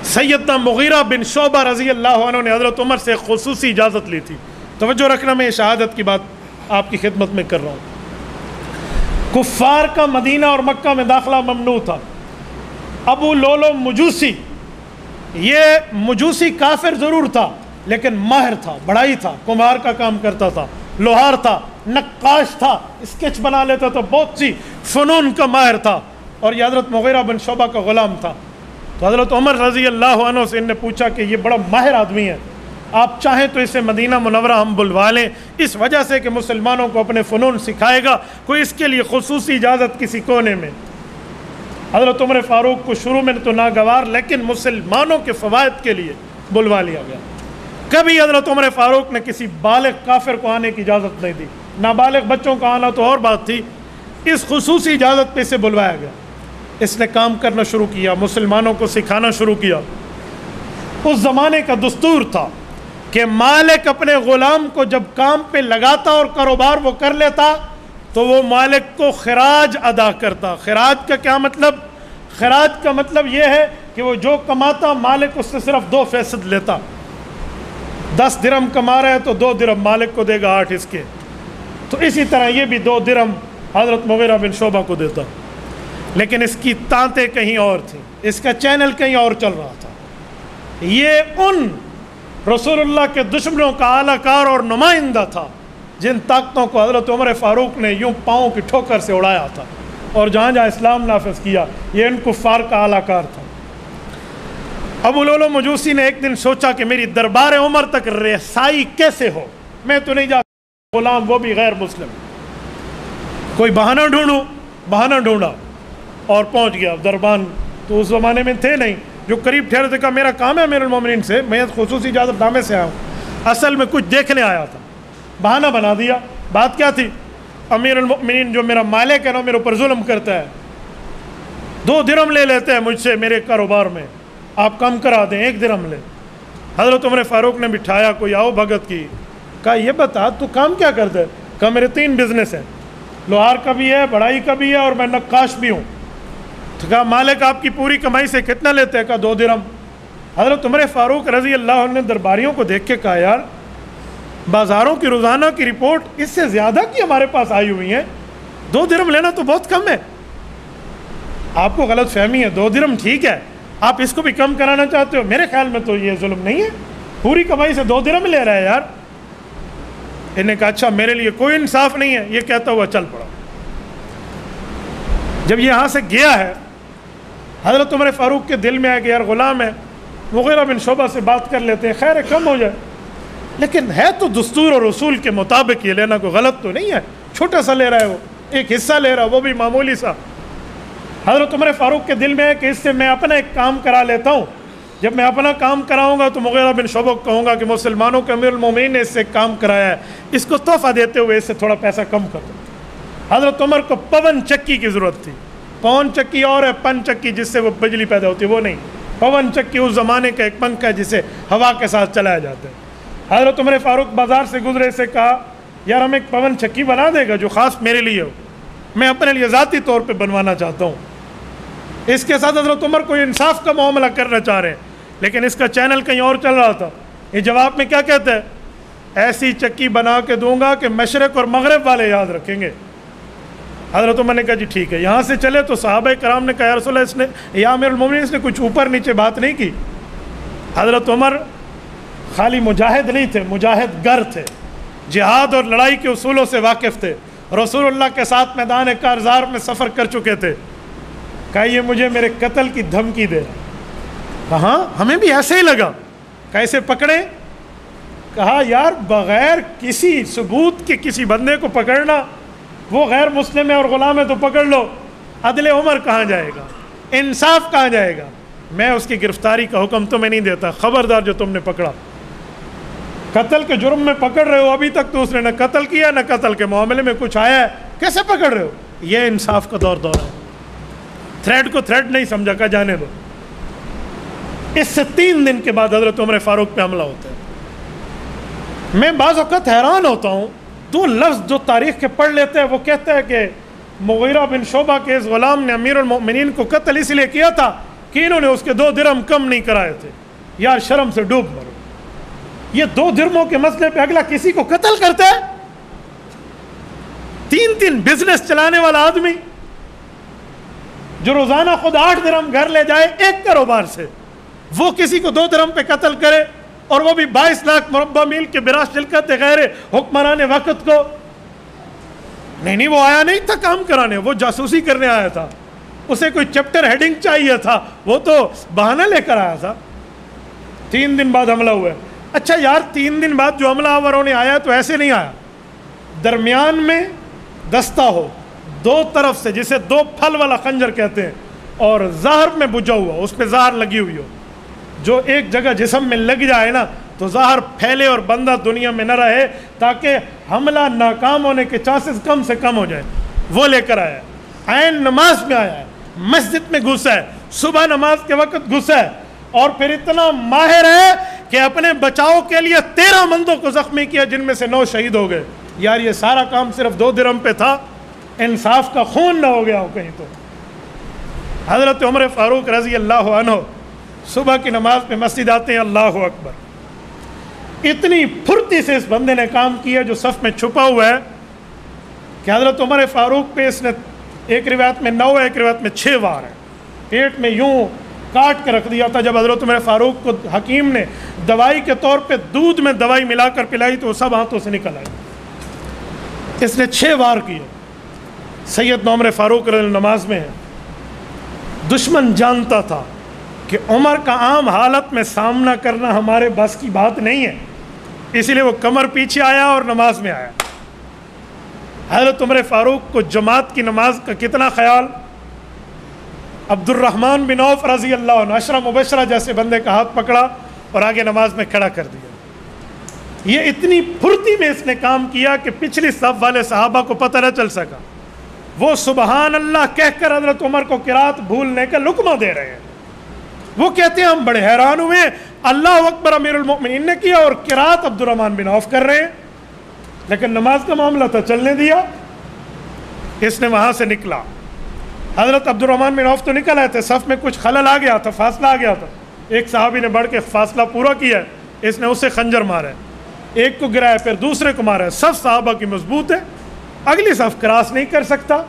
سیدنا مغیرہ بن شعبہ رضی اللہ عنہ نے حضرت عمر سے خصوصی اجازت لی تھی، توجہ رکھنا میں شہادت کی بات آپ کی خدمت میں کر رہا ہوں۔ کفار کا مدینہ اور مکہ میں داخلہ ممنوع تھا۔ ابو لولو مجوسی، یہ مجوسی کافر ضرور تھا لیکن ماہر تھا، بڑائی تھا، کمہار کا کام کرتا تھا، لوہار تھا، نقاش تھا، اسکیچ بنا لیتا تھا، بہت سی فنون کا ماہر تھا، اور یہ حضرت مغیرہ بن شعبہ کا غلام تھا۔ تو حضرت عمر رضی اللہ عنہ سے ان نے پوچھا کہ یہ بڑا ماہر آدمی ہے، آپ چاہیں تو اسے مدینہ منورہ ہم بلوا لیں، اس وجہ سے کہ مسلمانوں کو اپنے فنون سکھائے گا، کوئی اس کے لیے خصوصی اجازت کسی کونے میں؟ حضرت عمر فاروق کو شروع میں تو ناگوار لیکن مسلمانوں کے فوائد کے لیے بلوا لیا گیا۔ کبھی حضرت عمر فاروق نے کسی بالغ کافر کو آنے کی اجازت نہیں دی، نابالغ بچوں کا آنا تو اور بات تھی، اس خصوصی اجازت پہ اسے بلوایا گیا۔ اس نے کام کرنا شروع کیا، مسلمانوں کو سکھانا شروع کیا۔ اس زمانے کا دستور تھا کہ مالک اپنے غلام کو جب کام پہ لگاتا اور کاروبار وہ کر لیتا تو وہ مالک کو خراج ادا کرتا۔ خراج کا کیا مطلب؟ خراج کا مطلب یہ ہے کہ وہ جو کماتا مالک اس سے صرف 2% لیتا۔ 10 درہم کما رہا ہے تو 2 درہم مالک کو دے گا، 8 اس کے۔ تو اسی طرح یہ بھی 2 درہم حضرت مغیرہ بن شعبہ کو دیتا، لیکن اس کی تانتیں کہیں اور تھیں، اس کا چینل کہیں اور چل رہا تھا۔ یہ ان رسول اللہ کے دشمنوں کا اعلیٰ کار اور نمائندہ تھا جن طاقتوں کو حضرت عمر فاروق نے یوں پاؤں کی ٹھوکر سے اڑایا تھا اور جہاں جہاں اسلام نافذ کیا، یہ ان کفار کا اعلیٰ کار تھا۔ ابو لولو مجوسی نے ایک دن سوچا کہ میری دربار عمر تک رسائی کیسے ہو، میں تو نہیں جا سکتا، غلام وہ بھی غیر مسلم، کوئی بہانہ ڈھونڈوں۔ بہانہ ڈھونڈا اور پہنچ گیا دربان، تو اس زمانے میں تھے نہیں، جو قریب ٹھہرے تھے، کہا میرا کام ہے امیر المومنین سے، میں خصوصی اجازت نامے سے آیا ہوں، اصل میں کچھ دیکھنے آیا تھا۔ بہانہ بنا دیا۔ بات کیا تھی؟ امیر المؤمنین جو میرا مالک ہے نا میرے اوپر ظلم کرتا ہے، 2 درہم لے لیتے ہیں مجھ سے میرے کاروبار میں، آپ کم کرا دیں، 1 درہم لے۔ حضرت عمر فاروق نے بٹھایا، کوئی آؤ بھگت کی، کہا یہ بتا تو کام کیا کرتا ہے؟ کہا میرے 3 بزنس ہیں، لوہار کا بھی ہے، بڑائی کا بھی ہے، اور میں نقاش بھی ہوں۔ تو کہا مالک آپ کی پوری کمائی سے کتنا لیتے ہیں؟ کہا 2 درہم۔ حضرت عمر فاروق رضی اللہ عنہ نے درباریوں کو دیکھ کے کہا یار بازاروں کی روزانہ کی رپورٹ اس سے زیادہ کی ہمارے پاس آئی ہوئی ہیں، 2 درہم لینا تو بہت کم ہے۔ آپ کو غلط فہمی ہے, 2 درہم ٹھیک ہے, آپ اس کو بھی کم کرانا چاہتے ہو, میرے خیال میں تو یہ ظلم نہیں ہے, پوری کمائی سے 2 درہم لے رہا ہے یار. انہوں نے کہا اچھا میرے لیے کوئی انصاف نہیں ہے. یہ کہتا ہوا چل پڑا. جب یہ یہاں سے گیا ہے, حضرت عمر فاروق کے دل میں آیا کہ یار غلام ہے, مغیرہ بن شعبہ سے بات کر لیتے ہیں, خیر ہے کم ہو جائے, لیکن ہے تو دستور اور اصول کے مطابق یہ لینا, کوئی غلط تو نہیں ہے. چھوٹا سا لے رہا ہے وہ, ایک حصہ لے رہا ہے, وہ بھی معمولی سا. حضرت عمر فاروق کے دل میں ہے کہ اس سے میں اپنا ایک کام کرا لیتا ہوں, جب میں اپنا کام کراؤں گا تو مغیرہ بن شعبہ کو کہوں گا کہ مسلمانوں کے امیر المومنین نے اس سے کام کرایا ہے, اس کو تحفہ دیتے ہوئے اس سے تھوڑا پیسہ کم کر دو. حضرت عمر کو پون چکی کی ضرورت تھی. پون چکی اور ہے, پن چکی جس سے وہ بجلی پیدا ہوتی ہے وہ نہیں. پون چکی اس زمانے کا ایک پنکھا ہے جسے ہوا کے ساتھ چلایا جاتا ہے. حضرت عمر فاروق بازار سے گزرے, سے کہا یار ہم ایک پون چکی بنا دے گا جو خاص میرے لیے ہو, میں اپنے لیے ذاتی طور پہ بنوانا چاہتا ہوں. اس کے ساتھ حضرت عمر کوئی انصاف کا معاملہ کرنا چاہ رہے ہیں, لیکن اس کا چینل کہیں اور چل رہا تھا. یہ جواب میں کیا کہتا ہے, ایسی چکی بنا کے دوں گا کہ مشرق اور مغرب والے یاد رکھیں گے. حضرت عمر نے کہا جی ٹھیک ہے. یہاں سے چلے تو صحابہ کرام نے کہا یا رسول اللہ, اس نے یا امیر المومنین اس نے کچھ اوپر نیچے بات نہیں کی. حضرت عمر خالی مجاہد نہیں تھے, مجاہد گر تھے, جہاد اور لڑائی کے اصولوں سے واقف تھے, رسول اللہ کے ساتھ میدان کارزار میں سفر کر چکے تھے. کہا یہ مجھے میرے قتل کی دھمکی دے رہا. کہاں ہمیں بھی ایسے ہی لگا. کیسے پکڑیں؟ کہا یار بغیر کسی ثبوت کے کسی بندے کو پکڑنا, وہ غیر مسلم ہے اور غلام ہے تو پکڑ لو, عدل عمر کہاں جائے گا, انصاف کہاں جائے گا. میں اس کی گرفتاری کا حکم تمہیں نہیں دیتا, خبردار جو تم نے پکڑا. قتل کے جرم میں پکڑ رہے ہو, ابھی تک تو اس نے نہ قتل کیا نہ قتل کے معاملے میں کچھ آیا ہے, کیسے پکڑ رہے ہو؟ یہ انصاف کا دور ہے. تھریڈ کو تھریڈ نہیں سمجھا, کہ جانے دو. اس سے 3 دن کے بعد حضرت عمر فاروق پہ حملہ ہوتا ہے. میں بعض اوقات حیران ہوتا ہوں, 2 لفظ جو تاریخ کے پڑھ لیتے ہیں, وہ کہتا ہے کہ مغیرہ بن شعبہ کے اس غلام نے امیر المؤمنین کو قتل اس لیے کیا تھا کہ انہوں نے اس کے 2 درہم کم نہیں کرائے تھے. یار شرم سے ڈوب مرو. یہ 2 درہموں کے مسئلے پہ اگلا کسی کو قتل کرتا ہے؟ 3 بزنس چلانے والا آدمی جو روزانہ خود 8 درہم گھر لے جائے ایک کاروبار سے, وہ کسی کو 2 درہم پہ قتل کرے, اور وہ بھی 22 لاکھ مربع میل کے برا شرکت غیر حکمران وقت کو. نہیں وہ آیا نہیں تھا کام کرانے, وہ جاسوسی کرنے آیا تھا. اسے کوئی چیپٹر ہیڈنگ چاہیے تھا, وہ تو بہانہ لے کر آیا تھا. 3 دن بعد حملہ ہوا ہے. اچھا یار 3 دن بعد جو حملہ آوروں نے آیا تو ایسے نہیں آیا, درمیان میں دستہ ہو, 2 طرف سے, جسے 2 پھل والا خنجر کہتے ہیں, اور زہر میں بجھا ہوا, اس پہ زہر لگی ہوئی ہو, جو ایک جگہ جسم میں لگ جائے نا تو زہر پھیلے اور بندہ دنیا میں نہ رہے, تاکہ حملہ ناکام ہونے کے چانسز کم سے کم ہو جائے. وہ لے کر آیا. عین نماز میں آیا ہے, مسجد میں گھسا ہے, صبح نماز کے وقت گھسا ہے, اور پھر اتنا ماہر ہے کہ اپنے بچاؤ کے لیے 13 بندوں کو زخمی کیا, جن میں سے 9 شہید ہو گئے. یار یہ سارا کام صرف 2 درہم پہ تھا, انصاف کا خون نہ ہو گیا ہو کہیں تو. حضرت عمر فاروق رضی اللہ عنہ صبح کی نماز پہ مسجد آتے ہیں, اللہ اکبر. اتنی پھرتی سے اس بندے نے کام کیا جو صف میں چھپا ہوا ہے کہ حضرت عمر فاروق پہ اس نے ایک روایت میں 9 ہے, ایک روایت میں 6 وار ہے, پیٹ میں یوں کاٹ کے رکھ دیا تھا. جب حضرت عمر فاروق کو حکیم نے دوائی کے طور پہ دودھ میں دوائی ملا کر پلائی تو وہ سب ہاتھوں سے نکل آئی. اس نے 6 وار کیے. سیدنا عمر فاروق رضی اللہ نماز میں ہے. دشمن جانتا تھا کہ عمر کا عام حالت میں سامنا کرنا ہمارے بس کی بات نہیں ہے, اسی لیے وہ کمر پیچھے آیا اور نماز میں آیا. حضرت عمر فاروق کو جماعت کی نماز کا کتنا خیال. عبد الرحمن بن عوف رضی اللہ عنہ, عشرہ مبشرہ جیسے بندے کا ہاتھ پکڑا اور آگے نماز میں کھڑا کر دیا. یہ اتنی پھرتی میں اس نے کام کیا کہ پچھلی صف والے صحابہ کو پتہ نہ چل سکا. وہ سبحان اللہ کہہ کر حضرت عمر کو قرات بھولنے کا لقمہ دے رہے ہیں. وہ کہتے ہیں ہم بڑے حیران ہوئے, اللہ اکبر امیر المؤمنین نے کیا اور قرات عبد الرحمن بن عوف کر رہے ہیں, لیکن نماز کا معاملہ تھا چلنے دیا. اس نے وہاں سے نکلا. حضرت عبد الرحمن بن عوف تو نکل آئے تھے, صف میں کچھ خلل آ گیا تھا, فاصلہ آ گیا تھا. ایک صحابی نے بڑھ کے فاصلہ پورا کیا, اس نے اسے خنجر مارا, ایک کو گرایا پھر دوسرے کو مارا. صف صحابہ کی مضبوط ہے, اگلی صف کراس نہیں کر سکتا.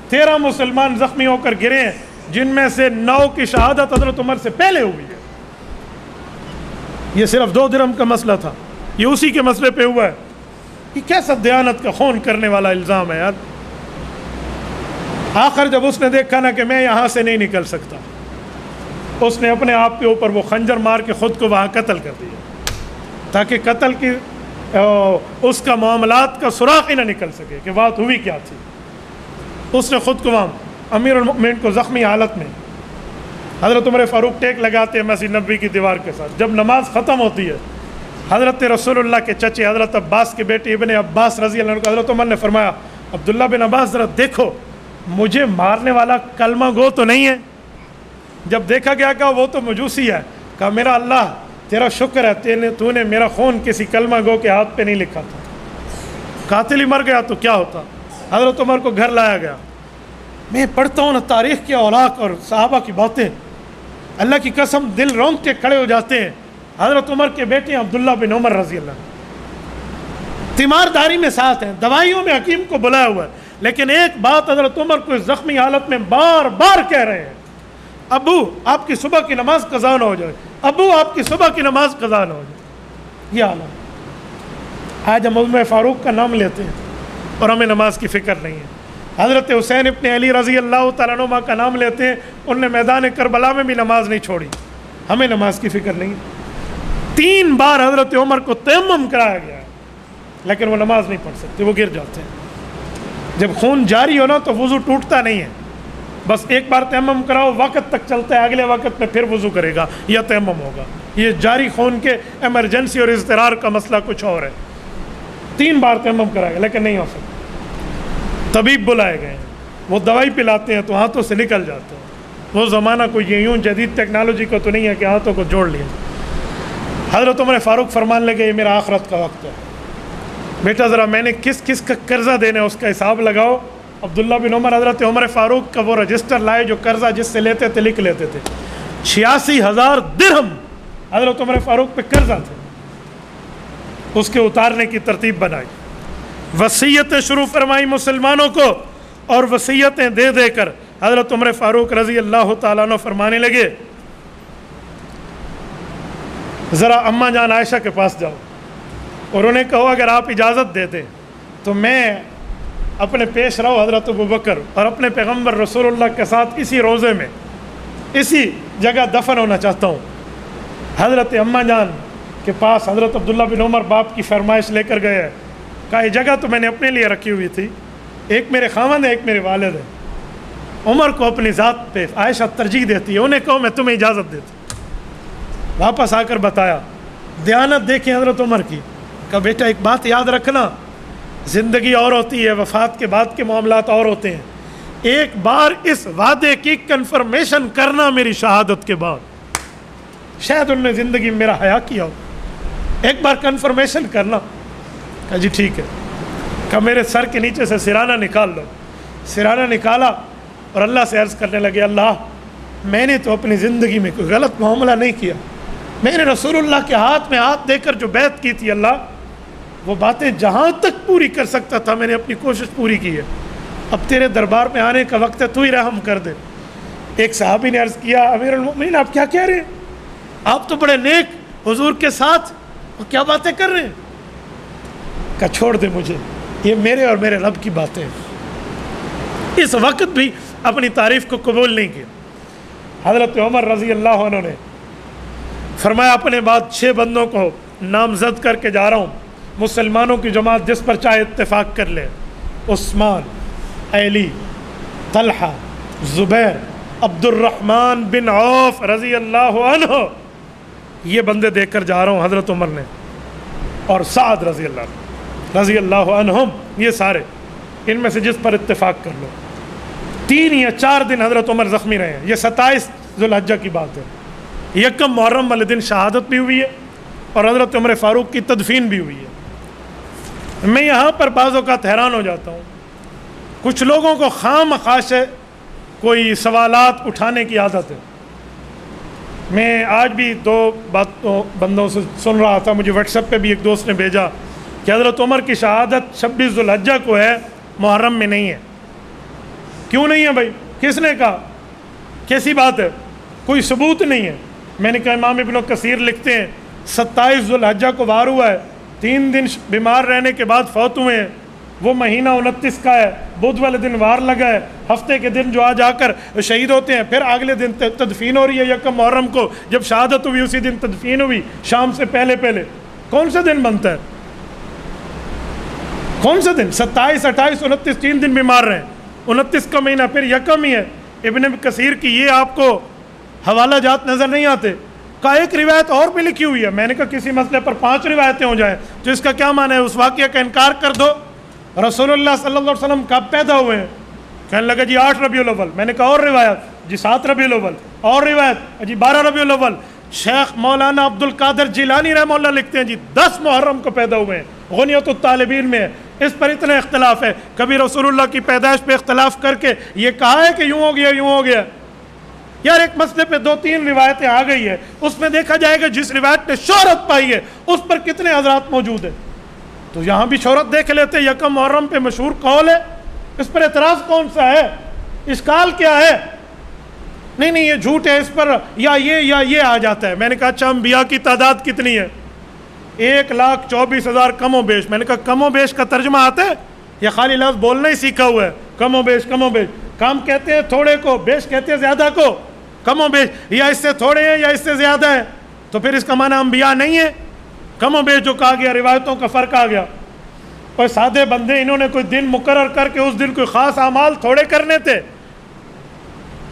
13 مسلمان زخمی ہو کر گرے ہیں, جن میں سے 9 کی شہادت حضرت عمر سے پہلے ہوئی ہے. یہ صرف 2 درہم کا مسئلہ تھا, یہ اسی کے مسئلے پہ ہوا ہے. یہ کیسا دیانت کا خون کرنے والا الزام ہے یار. آخر جب اس نے دیکھا نا کہ میں یہاں سے نہیں نکل سکتا, اس نے اپنے آپ کے اوپر وہ خنجر مار کے خود کو وہاں قتل کر دیا, تاکہ قتل کی اس کا معاملات کا سراغ ہی نہ نکل سکے کہ بات ہوئی کیا تھی. اس نے خود کو وہاں امیر المؤمنین کو زخمی حالت میں حضرت عمر فاروق ٹیک لگاتے ہیں مسجد نبوی کی دیوار کے ساتھ. جب نماز ختم ہوتی ہے, حضرت رسول اللہ کے چچے حضرت عباس کے بیٹے ابن عباس رضی اللہ عنہ کو حضرت عمر نے فرمایا, عبداللہ بن عباس ذرا دیکھو مجھے مارنے والا کلمہ گو تو نہیں ہے. جب دیکھا گیا کہا وہ تو مجوسی ہے. کہا میرا اللہ تیرا شکر ہے تو نے میرا خون کسی کلمہ گو کے ہاتھ پہ نہیں لکھا تھا, قاتل ہی مر گیا تو کیا ہوتا. حضرت عمر کو گھر لایا گیا. میں پڑھتا ہوں نا تاریخ کے اوراق اور صحابہ کی باتیں, اللہ کی قسم دل رونگٹے کھڑے ہو جاتے ہیں. حضرت عمر کے بیٹے عبداللہ بن عمر رضی اللہ عنہ تیمارداری میں ساتھ ہیں, دوائیوں میں حکیم کو بلایا ہوا ہے, لیکن ایک بات حضرت عمر کو اس زخمی حالت میں بار بار کہہ رہے ہیں, ابو آپ کی صبح کی نماز قضا نہ ہو جائے, ابو آپ کی صبح کی نماز قضا نہ ہو جائے. یہ حالت. آج ہم عمر فاروق کا نام لیتے ہیں اور ہمیں نماز کی فکر نہیں ہے. حضرت حسین ابن علی رضی اللہ تعالیٰ عنہ کا نام لیتے ہیں, ان نے میدان کربلا میں بھی نماز نہیں چھوڑی, ہمیں نماز کی فکر نہیں ہے. 3 بار حضرت عمر کو تیمم کرایا گیا ہے, لیکن وہ نماز نہیں پڑھ سکتے, وہ گر جاتے ہیں. جب خون جاری ہو نا تو وضو ٹوٹتا نہیں ہے, بس ایک بار تیمم کراؤ وقت تک چلتا ہے, اگلے وقت میں پھر وضو کرے گا یا تیمم ہوگا. یہ جاری خون کے ایمرجنسی اور اضطرار کا مسئلہ کچھ اور ہے. 3 بار تیمم کرائے گا لیکن نہیں ہو سکتا. طبیب بلائے گئے ہیں, وہ دوائی پلاتے ہیں تو ہاتھوں سے نکل جاتے ہیں. وہ زمانہ کوئی یوں جدید ٹیکنالوجی کو تو نہیں ہے کہ ہاتھوں کو جوڑ لیا. حضرت عمر فاروق فرمان لگے یہ میرا آخرت کا وقت ہے, بیٹا ذرا میں نے کس کس کا قرضہ دینا ہے اس کا حساب لگاؤ. عبداللہ بن عمر حضرت عمر فاروق کا وہ رجسٹر لائے جو قرضہ جس سے لیتے تھے لکھ لیتے تھے. 86,000 درہم حضرت عمر فاروق پہ قرضہ تھے, اس کے اتارنے کی ترتیب بنائی. وصیتیں شروع فرمائی مسلمانوں کو, اور وصیتیں دے دے کر حضرت عمر فاروق رضی اللہ تعالیٰ عنہ فرمانے لگے ذرا اماں جان عائشہ کے پاس جاؤ اور انہیں کہو اگر آپ اجازت دے دیں تو میں اپنے پیش رو حضرت ابوبکر اور اپنے پیغمبر رسول اللہ کے ساتھ اسی روضے میں اسی جگہ دفن ہونا چاہتا ہوں. حضرت اماں جان کے پاس حضرت عبداللہ بن عمر باپ کی فرمائش لے کر گئے. کہا یہ جگہ تو میں نے اپنے لیے رکھی ہوئی تھی, ایک میرے خاوند ہے ایک میرے والد ہے. عمر کو اپنی ذات پہ عائشہ ترجیح دیتی ہے, انہیں کہو میں تمہیں اجازت دیتی. واپس آ کر بتایا, دیانت دیکھیں حضرت عمر کی. کہا بیٹا ایک بات یاد رکھنا, زندگی اور ہوتی ہے, وفات کے بعد کے معاملات اور ہوتے ہیں. ایک بار اس وعدے کی کنفرمیشن کرنا میری شہادت کے بعد, شاید انہوں نے زندگی میں میرا حیا کیا ہو, ایک بار کنفرمیشن کرنا. کہا جی ٹھیک ہے. کہا میرے سر کے نیچے سے سرانہ نکال لو. سرانہ نکالا اور اللہ سے عرض کرنے لگے اللہ میں نے تو اپنی زندگی میں کوئی غلط معاملہ نہیں کیا, میں نے رسول اللہ کے ہاتھ میں ہاتھ دے کر جو بیعت کی تھی اللہ وہ باتیں جہاں تک پوری کر سکتا تھا میں نے اپنی کوشش پوری کی ہے, اب تیرے دربار میں آنے کا وقت ہے, تو ہی رحم کر دے. ایک صحابی نے عرض کیا امیر المؤمنین آپ کیا کہہ رہے ہیں, آپ تو بڑے نیک حضور کے ساتھ وہ کیا باتیں کر رہے ہیں. کہا چھوڑ دے مجھے, یہ میرے اور میرے رب کی باتیں. اس وقت بھی اپنی تعریف کو قبول نہیں کیا. حضرت عمر رضی اللہ عنہ نے فرمایا اپنے بعد 6 بندوں کو نامزد کر کے جا رہا ہوں, مسلمانوں کی جماعت جس پر چاہے اتفاق کر لے. عثمان, علی, طلحہ, زبیر, عبد الرحمن بن عوف رضی اللہ عنہ, یہ بندے دیکھ کر جا رہا ہوں حضرت عمر نے, اور سعد رضی اللہ عنہم, یہ سارے ان میں سے جس پر اتفاق کر لو. 3 یا 4 دن حضرت عمر زخمی رہے ہیں. یہ 27 ذوالحجہ کی بات ہے. یکم محرم والے دن شہادت بھی ہوئی ہے اور حضرت عمر فاروق کی تدفین بھی ہوئی ہے. میں یہاں پر بعض اوقات حیران ہو جاتا ہوں, کچھ لوگوں کو خام خواہ کوئی سوالات اٹھانے کی عادت ہے. میں آج بھی 2 بندوں سے سن رہا تھا, مجھے واٹس ایپ پہ بھی ایک دوست نے بھیجا کہ حضرت عمر کی شہادت 26 ذوالحجہ کو ہے, محرم میں نہیں ہے. کیوں نہیں ہے بھائی, کس نے کہا؟ کیسی بات ہے؟ کوئی ثبوت نہیں ہے۔ میں نے کہا امام ابن کثیر لکھتے ہیں 27 ذوالحجہ کو وار ہوا ہے، 3 دن بیمار رہنے کے بعد فوت ہوئے ہیں، وہ مہینہ 29 کا ہے، بدھ والے دن وار لگا ہے، ہفتے کے دن جو آج آ کر شہید ہوتے ہیں، پھر اگلے دن تدفین ہو رہی ہے 1 محرم کو، جب شہادت ہوئی اسی دن تدفین ہوئی شام سے پہلے پہلے۔ کون سا دن بنتا ہے؟ کون سا دن؟ 27 28 29 3 دن بیمار رہے، 29 کا مہینہ پھر 1 ہی ہے۔ ابن کثیر کی یہ آپ کو حوالہ جات نظر نہیں آتے؟ کا ایک روایت اور بھی لکھی ہوئی ہے۔ میں نے کہا کسی مسئلے پر 5 روایتیں ہو جائیں تو اس کا کیا معنی ہے؟ اس واقعہ کا انکار کر دو۔ رسول اللہ صلی اللہ علیہ وسلم کب پیدا ہوئے ہیں؟ کہنے لگا جی 8 ربیع الاول۔ میں نے کہا اور روایت؟ جی 7 ربیع الاول۔ اور روایت؟ جی 12 ربیع الاول۔ شیخ مولانا عبد القادر جیلانی رحمہ اللہ لکھتے ہیں جی 10 محرم کو پیدا ہوئے ہیں، غنیت الطالبین میں ہے۔ اس پر اتنا اختلاف ہے، کبھی رسول اللہ کی پیدائش پہ اختلاف کر کے یہ کہا ہے کہ یوں ہو گیا یوں ہو گیا۔ یار ایک مسئلے پہ 2-3 روایتیں آ گئی ہے، اس میں دیکھا جائے گا جس روایت نے شہرت پائی ہے اس پر کتنے حضرات موجود ہیں۔ تو یہاں بھی شہرت دیکھ لیتے، 1 محرم پہ مشہور قول ہے، اس پر اعتراض کون سا ہے؟ اشکال کیا ہے؟ نہیں یہ جھوٹ ہے، اس پر یا یہ آ جاتا ہے۔ میں نے کہا اچھا انبیاء کی تعداد کتنی ہے؟ 1,24,000 کم و بیش۔ میں نے کہا کم و بیش کا ترجمہ آتا ہے یا خالی لفظ بولنا ہی سیکھا ہوا ہے؟ کم و بیش، کم و بیش، کم کہتے ہیں تھوڑے کو، بیش کہتے ہیں زیادہ کو، کم و بیش یا اس سے تھوڑے ہیں یا اس سے زیادہ ہے، تو پھر اس کا معنی انبیاء نہیں ہے؟ کم و بیش جو کہا گیا روایتوں کا فرق آ گیا۔ کوئی سادے بندے انہوں نے کوئی دن مقرر کر کے اس دن کوئی خاص اعمال تھوڑے کرنے تھے،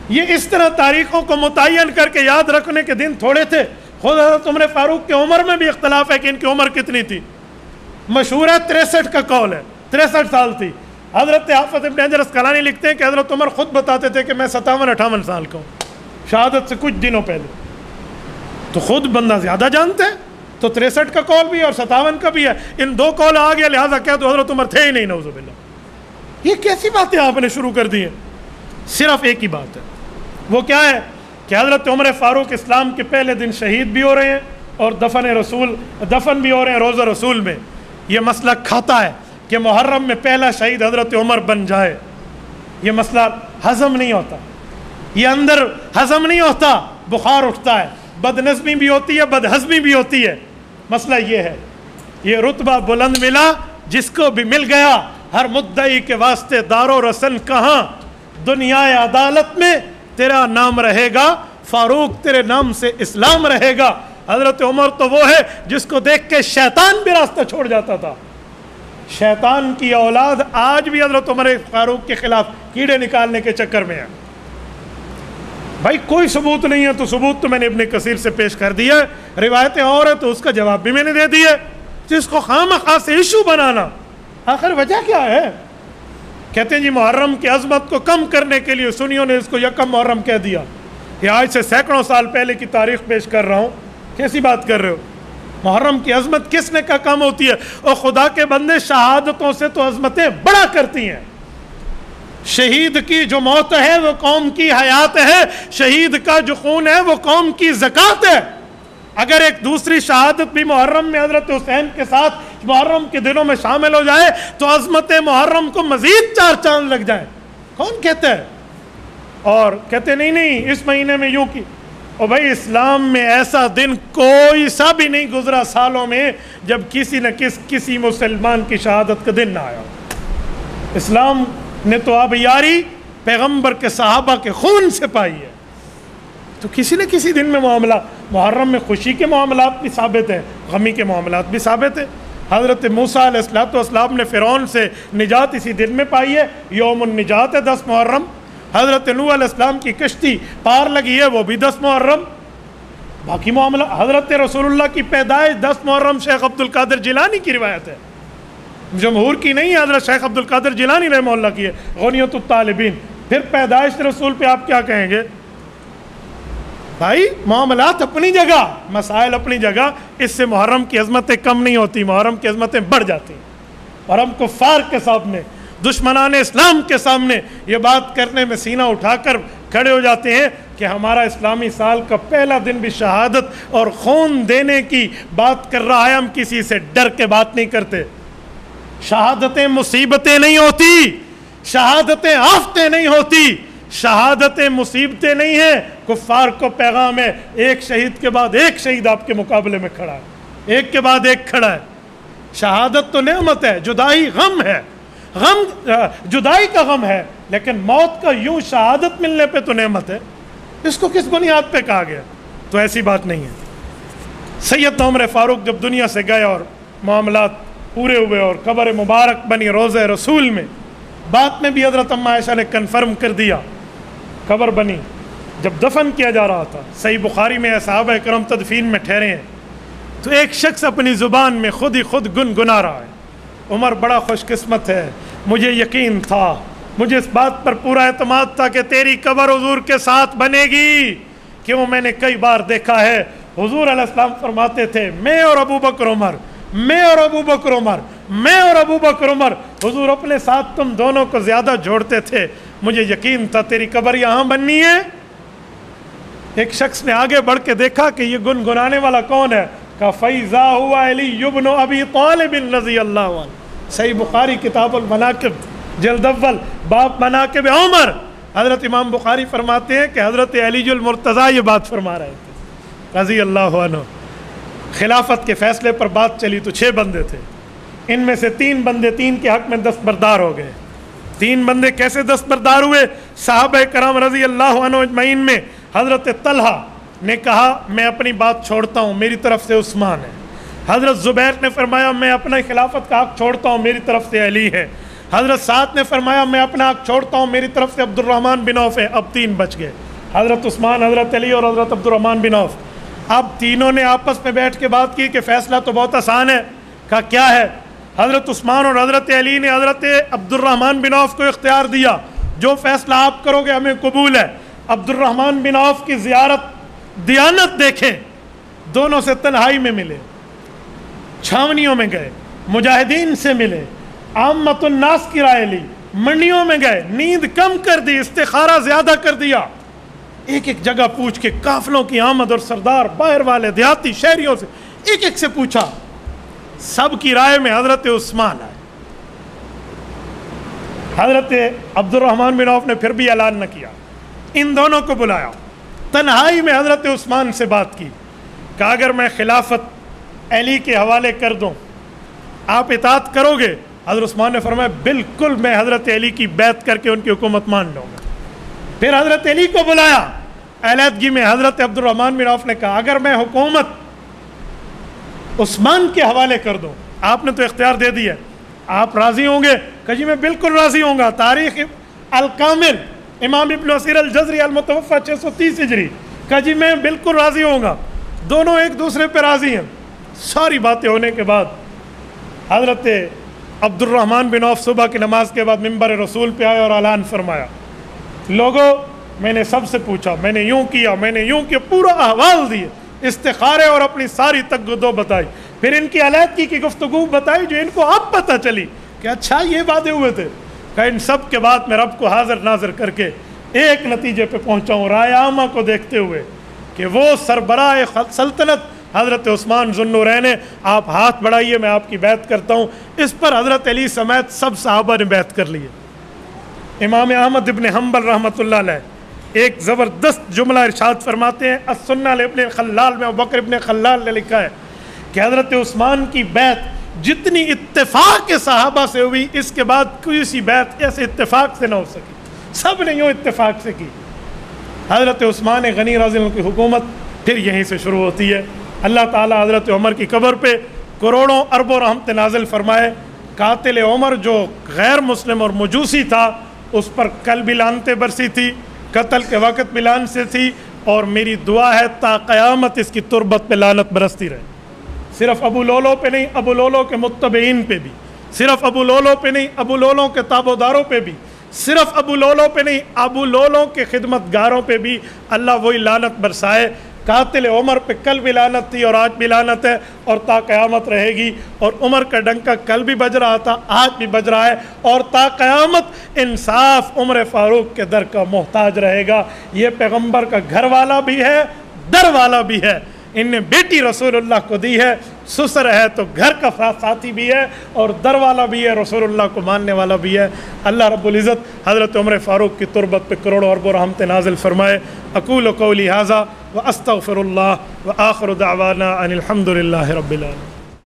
یہ اس طرح تاریخوں کو متعین کر کے یاد رکھنے کے دن تھوڑے تھے۔ خود حضرت عمر فاروق کے عمر میں بھی اختلاف ہے کہ ان کی عمر کتنی تھی۔ مشہور ہے 63 کا قول ہے، 63 سال تھی۔ حضرت حافظ ابن حجر اسقلانی لکھتے ہیں کہ حضرت عمر خود بتاتے تھے کہ میں 57-58 سال کا ہوں شہادت سے کچھ دنوں پہلے۔ تو خود بندہ زیادہ جانتے ہیں، تو 63 کا قول بھی اور 57 کا بھی ہے، ان 2 قول آ گیا، لہٰذا کیا تو حضرت عمر تھے ہی نہیں، نعوذ باللہ۔ یہ کیسی باتیں آپ نے شروع کر دی ہیں؟ صرف ایک ہی بات ہے، وہ کیا ہے کہ حضرت عمر فاروق اسلام کے پہلے دن شہید بھی ہو رہے ہیں اور دفن بھی ہو رہے ہیں روضہ رسول میں۔ یہ مسئلہ کھاتا ہے کہ محرم میں پہلا شہید حضرت عمر بن جائے، یہ مسئلہ ہضم نہیں ہوتا، یہ اندر ہضم نہیں ہوتا، بخار اٹھتا ہے، بد نظمی بھی ہوتی ہے، بد ہضمی بھی ہوتی ہے۔ مسئلہ یہ ہے، یہ رتبہ بلند ملا جس کو بھی مل گیا، ہر مدعی کے واسطے دار و رسن کہاں، دنیا عدالت میں تیرا نام رہے گا، فاروق تیرے نام سے اسلام رہے گا۔ حضرت عمر تو وہ ہے جس کو دیکھ کے شیطان بھی راستہ چھوڑ جاتا تھا۔ شیطان کی اولاد آج بھی حضرت عمر فاروق کے خلاف کیڑے نکالنے کے چکر میں ہے۔ بھائی کوئی ثبوت نہیں ہے تو ثبوت تو میں نے ابن کثیر سے پیش کر دیا ہے، روایتیں اور ہیں تو اس کا جواب بھی میں نے دے دیا ہے۔ تو اس کو خواہ سے ایشو بنانا آخر وجہ کیا ہے؟ کہتے ہیں جی محرم کی عظمت کو کم کرنے کے لیے سنیوں نے اس کو 1 محرم کہہ دیا۔ یہ آج سے سینکڑوں سال پہلے کی تاریخ پیش کر رہا ہوں، کیسی بات کر رہے ہو؟ محرم کی عظمت کس نے کہا کم ہوتی ہے؟ اور خدا کے بندے شہادتوں سے تو عظمتیں بڑا کرتی ہیں۔ شہید کی جو موت ہے وہ قوم کی حیات ہے، شہید کا جو خون ہے وہ قوم کی زکوٰۃ ہے۔ اگر ایک دوسری شہادت بھی محرم میں حضرت حسین کے ساتھ محرم کے دنوں میں شامل ہو جائے تو عظمت محرم کو مزید 4 چاند لگ جائیں۔ کون کہتا ہے؟ اور کہتے نہیں اس مہینے میں یوں کی۔ اور بھائی اسلام میں ایسا دن کوئی سا بھی نہیں گزرا سالوں میں جب کسی نہ کسی مسلمان کی شہادت کا دن نہ آیا۔ اسلام نے تو اب یاری پیغمبر کے صحابہ کے خون سے پائی ہے، تو کسی نہ کسی دن میں معاملہ، محرم میں خوشی کے معاملات بھی ثابت ہیں، غمی کے معاملات بھی ثابت ہیں۔ حضرت موسیٰ علیہ السلام نے فرعون سے نجات اسی دن میں پائی ہے، یوم النجات ہے 10 محرم۔ حضرت نوح علیہ السلام کی کشتی پار لگی ہے، وہ بھی 10 محرم۔ باقی معاملہ حضرت رسول اللہ کی پیدائش 10 محرم شیخ عبد القادر جیلانی کی روایت ہے، جمہور کی نہیں ہے، حضرت شیخ عبد القادر جیلانی رحمہ اللہ کی ہے، غنیت الطالبین۔ پھر پیدائش رسول پہ آپ کیا کہیں گے؟ بھائی معاملات اپنی جگہ، مسائل اپنی جگہ، اس سے محرم کی عظمتیں کم نہیں ہوتی، محرم کی عظمتیں بڑھ جاتی ہیں۔ اور ہم کفار کے سامنے، دشمنان اسلام کے سامنے یہ بات کرنے میں سینہ اٹھا کر کھڑے ہو جاتے ہیں کہ ہمارا اسلامی سال کا پہلا دن بھی شہادت اور خون دینے کی بات کر رہا ہے، ہم کسی سے ڈر کے بات نہیں کرتے۔ شہادتیں مصیبتیں نہیں ہوتی، شہادتیں آفتیں نہیں ہوتی، شہادتیں مصیبتیں نہیں ہیں، کفار کو پیغام ہے ایک شہید کے بعد ایک شہید آپ کے مقابلے میں کھڑا ہے، ایک کے بعد ایک کھڑا ہے۔ شہادت تو نعمت ہے، جدائی غم ہے، جدائی کا غم ہے، لیکن موت کا یوں شہادت ملنے پہ تو نعمت ہے۔ اس کو کس بنیاد پہ کہا گیا؟ تو ایسی بات نہیں ہے۔ سیدنا عمر فاروق جب دنیا سے گئے اور معاملات پورے ہوئے اور قبر مبارک بنی روضہ رسول میں، بعد میں بھی حضرت اماں عائشہ نے کنفرم کر دیا، قبر بنی۔ جب دفن کیا جا رہا تھا، صحیح بخاری میں ہے، صحابہ کرام تدفین میں ٹھہرے ہیں، تو ایک شخص اپنی زبان میں خود ہی خود گنگنا رہا ہے، عمر بڑا خوش قسمت ہے، مجھے یقین تھا، مجھے اس بات پر پورا اعتماد تھا کہ تیری قبر حضور کے ساتھ بنے گی۔ کیوں؟ میں نے کئی بار دیکھا ہے حضور علیہ السلام فرماتے تھے میں اور ابو بکر عمر، میں اور ابو بکر عمر، میں اور ابو بکر عمر، حضور اپنے ساتھ تم دونوں کو زیادہ جوڑتے تھے، مجھے یقین تھا تیری قبر یہاں بننی ہے۔ ایک شخص نے آگے بڑھ کے دیکھا کہ یہ گنگنانے والا کون ہے، کہا فَإِذَا هُوَ عَلِيُّ بْنُ أَبِي طَالِبٍ رضی اللہ عنہ۔ صحیح بخاری کتاب المناقب جلد اول باب مناقب عمر، حضرت امام بخاری فرماتے ہیں کہ حضرت علی المرتضیٰ یہ بات فرما رہے تھے رضی اللہ عنہ۔ خلافت کے فیصلے پر بات چلی تو 6 بندے تھے، ان میں سے 3 بندے 3 کے حق میں دستبردار ہو گئے۔ 3 بندے کیسے دستبردار ہوئے؟ صحابہ کرام رضی اللہ عنہ اجمعین میں حضرت طلحہ نے کہا میں اپنی بات چھوڑتا ہوں، میری طرف سے عثمان ہے۔ حضرت زبیر نے فرمایا میں اپنا خلافت کا حق چھوڑتا ہوں، میری طرف سے علی ہے۔ حضرت سعد نے فرمایا میں اپنا حق چھوڑتا ہوں، میری طرف سے عبد الرحمن بن عوف ہے۔ اب 3 بچ گئے، حضرت عثمان، حضرت علی اور حضرت عبد الرحمن بن عوف۔ اب تینوں نے آپس میں بیٹھ کے بات کی کہ فیصلہ تو بہت آسان ہے۔ کہا کیا ہے؟ حضرت عثمان اور حضرت علی نے حضرت عبد الرحمن بن عوف کو اختیار دیا، جو فیصلہ آپ کرو گے ہمیں قبول ہے۔ عبد الرحمن بن عوف کی زیارت دیانت دیکھیں، دونوں سے تنہائی میں ملے، چھاونیوں میں گئے، مجاہدین سے ملے، عامت الناس کی رائے لی، منڈیوں میں گئے، نیند کم کر دی، استخارہ زیادہ کر دیا، ایک ایک جگہ پوچھ کے قافلوں کی آمد اور سردار باہر والے دیہاتی شہریوں سے ایک ایک سے پوچھا، سب کی رائے میں حضرت عثمان آئے۔ حضرت عبد الرحمن بن عوف نے پھر بھی اعلان نہ کیا، ان دونوں کو بلایا، تنہائی میں حضرت عثمان سے بات کی، کہا اگر میں خلافت علی کے حوالے کر دوں آپ اطاعت کرو گے؟ حضرت عثمان نے فرمایا بالکل، میں حضرت علی کی بیعت کر کے ان کی حکومت مان لوں گا۔ پھر حضرت علی کو بلایا، علیحدگی میں حضرت عبد الرحمن بن عوف نے کہا اگر میں حکومت عثمان کے حوالے کر دوں، آپ نے تو اختیار دے دیا، آپ راضی ہوں گے؟ کہ جی میں بالکل راضی ہوں گا۔ تاریخ الکامل امام ابن اسیر الجزری المتوفی 630 ہجری، کہ جی میں بالکل راضی ہوں گا۔ دونوں ایک دوسرے پہ راضی ہیں۔ ساری باتیں ہونے کے بعد حضرت عبد الرحمن بن عوف صبح کی نماز کے بعد ممبر رسول پہ آئے اور اعلان فرمایا، لوگوں میں نے سب سے پوچھا، میں نے یوں کیا، میں نے یوں کیا، پورا احوال دیے، استخارے اور اپنی ساری تگدو بتائی، پھر ان کی علیحدگی کی گفتگو بتائی جو ان کو اب پتہ چلی کہ اچھا یہ باتیں ہوئے تھے۔ کہ ان سب کے بعد میں رب کو حاضر ناظر کر کے ایک نتیجے پہ پہنچا ہوں رائے عامہ کو دیکھتے ہوئے کہ وہ سربراہ سلطنت حضرت عثمان ذو النورین، آپ ہاتھ بڑھائیے میں آپ کی بیعت کرتا ہوں۔ اس پر حضرت علی سمیت سب صحابہ نے بیعت کر لی ہے۔ امام احمد ابن حنبل رحمۃ اللہ علیہ ایک زبردست جملہ ارشاد فرماتے ہیں، السنہ ابن خلال میں ابوبکر ابن خلال نے لکھا ہے کہ حضرت عثمان کی بیعت جتنی اتفاق کے صحابہ سے ہوئی، اس کے بعد کوئی سی بیعت ایسے اتفاق سے نہ ہو سکی، سب نے یوں اتفاق سے کی۔ حضرت عثمان غنی رضی اللہ عنہ کی حکومت پھر یہیں سے شروع ہوتی ہے۔ اللہ تعالیٰ حضرت عمر کی قبر پہ کروڑوں اربوں رحمت نازل فرمائے۔ قاتل عمر جو غیر مسلم اور مجوسی تھا، اس پر کل بھی لعنتیں برسی تھی، قتل کے وقت بھی لعنت سے تھی، اور میری دعا ہے تا قیامت اس کی تربت پہ لعنت برستی رہے۔ صرف ابو لولو پہ نہیں، ابو لولو کے متبعین پہ بھی، صرف ابو لولو پہ نہیں، ابو لولو کے تابعداروں پہ بھی، صرف ابو لولو پہ نہیں، ابو لولو کے خدمت گاروں پہ بھی اللہ وہی لعنت برسائے۔ قاتل عمر پہ کل بھی لعنت تھی اور آج بھی لعنت ہے اور تا قیامت رہے گی، اور عمر کا ڈنکا کل بھی بج رہا تھا، آج بھی بج رہا ہے، اور تا قیامت انصاف عمر فاروق کے در کا محتاج رہے گا۔ یہ پیغمبر کا گھر والا بھی ہے، در والا بھی ہے۔ ان نے بیٹی رسول اللہ کو دی ہے، سسر ہے تو گھر کا ساتھی بھی ہے اور در والا بھی ہے، رسول اللہ کو ماننے والا بھی ہے۔ اللہ رب العزت حضرت عمر فاروق کی تربت پہ کروڑوں اربوں رحمت نازل فرمائے۔ اقول قولی ھذا واستغفر اللہ وآخر دعوانا ان الحمد للہ رب العالمین۔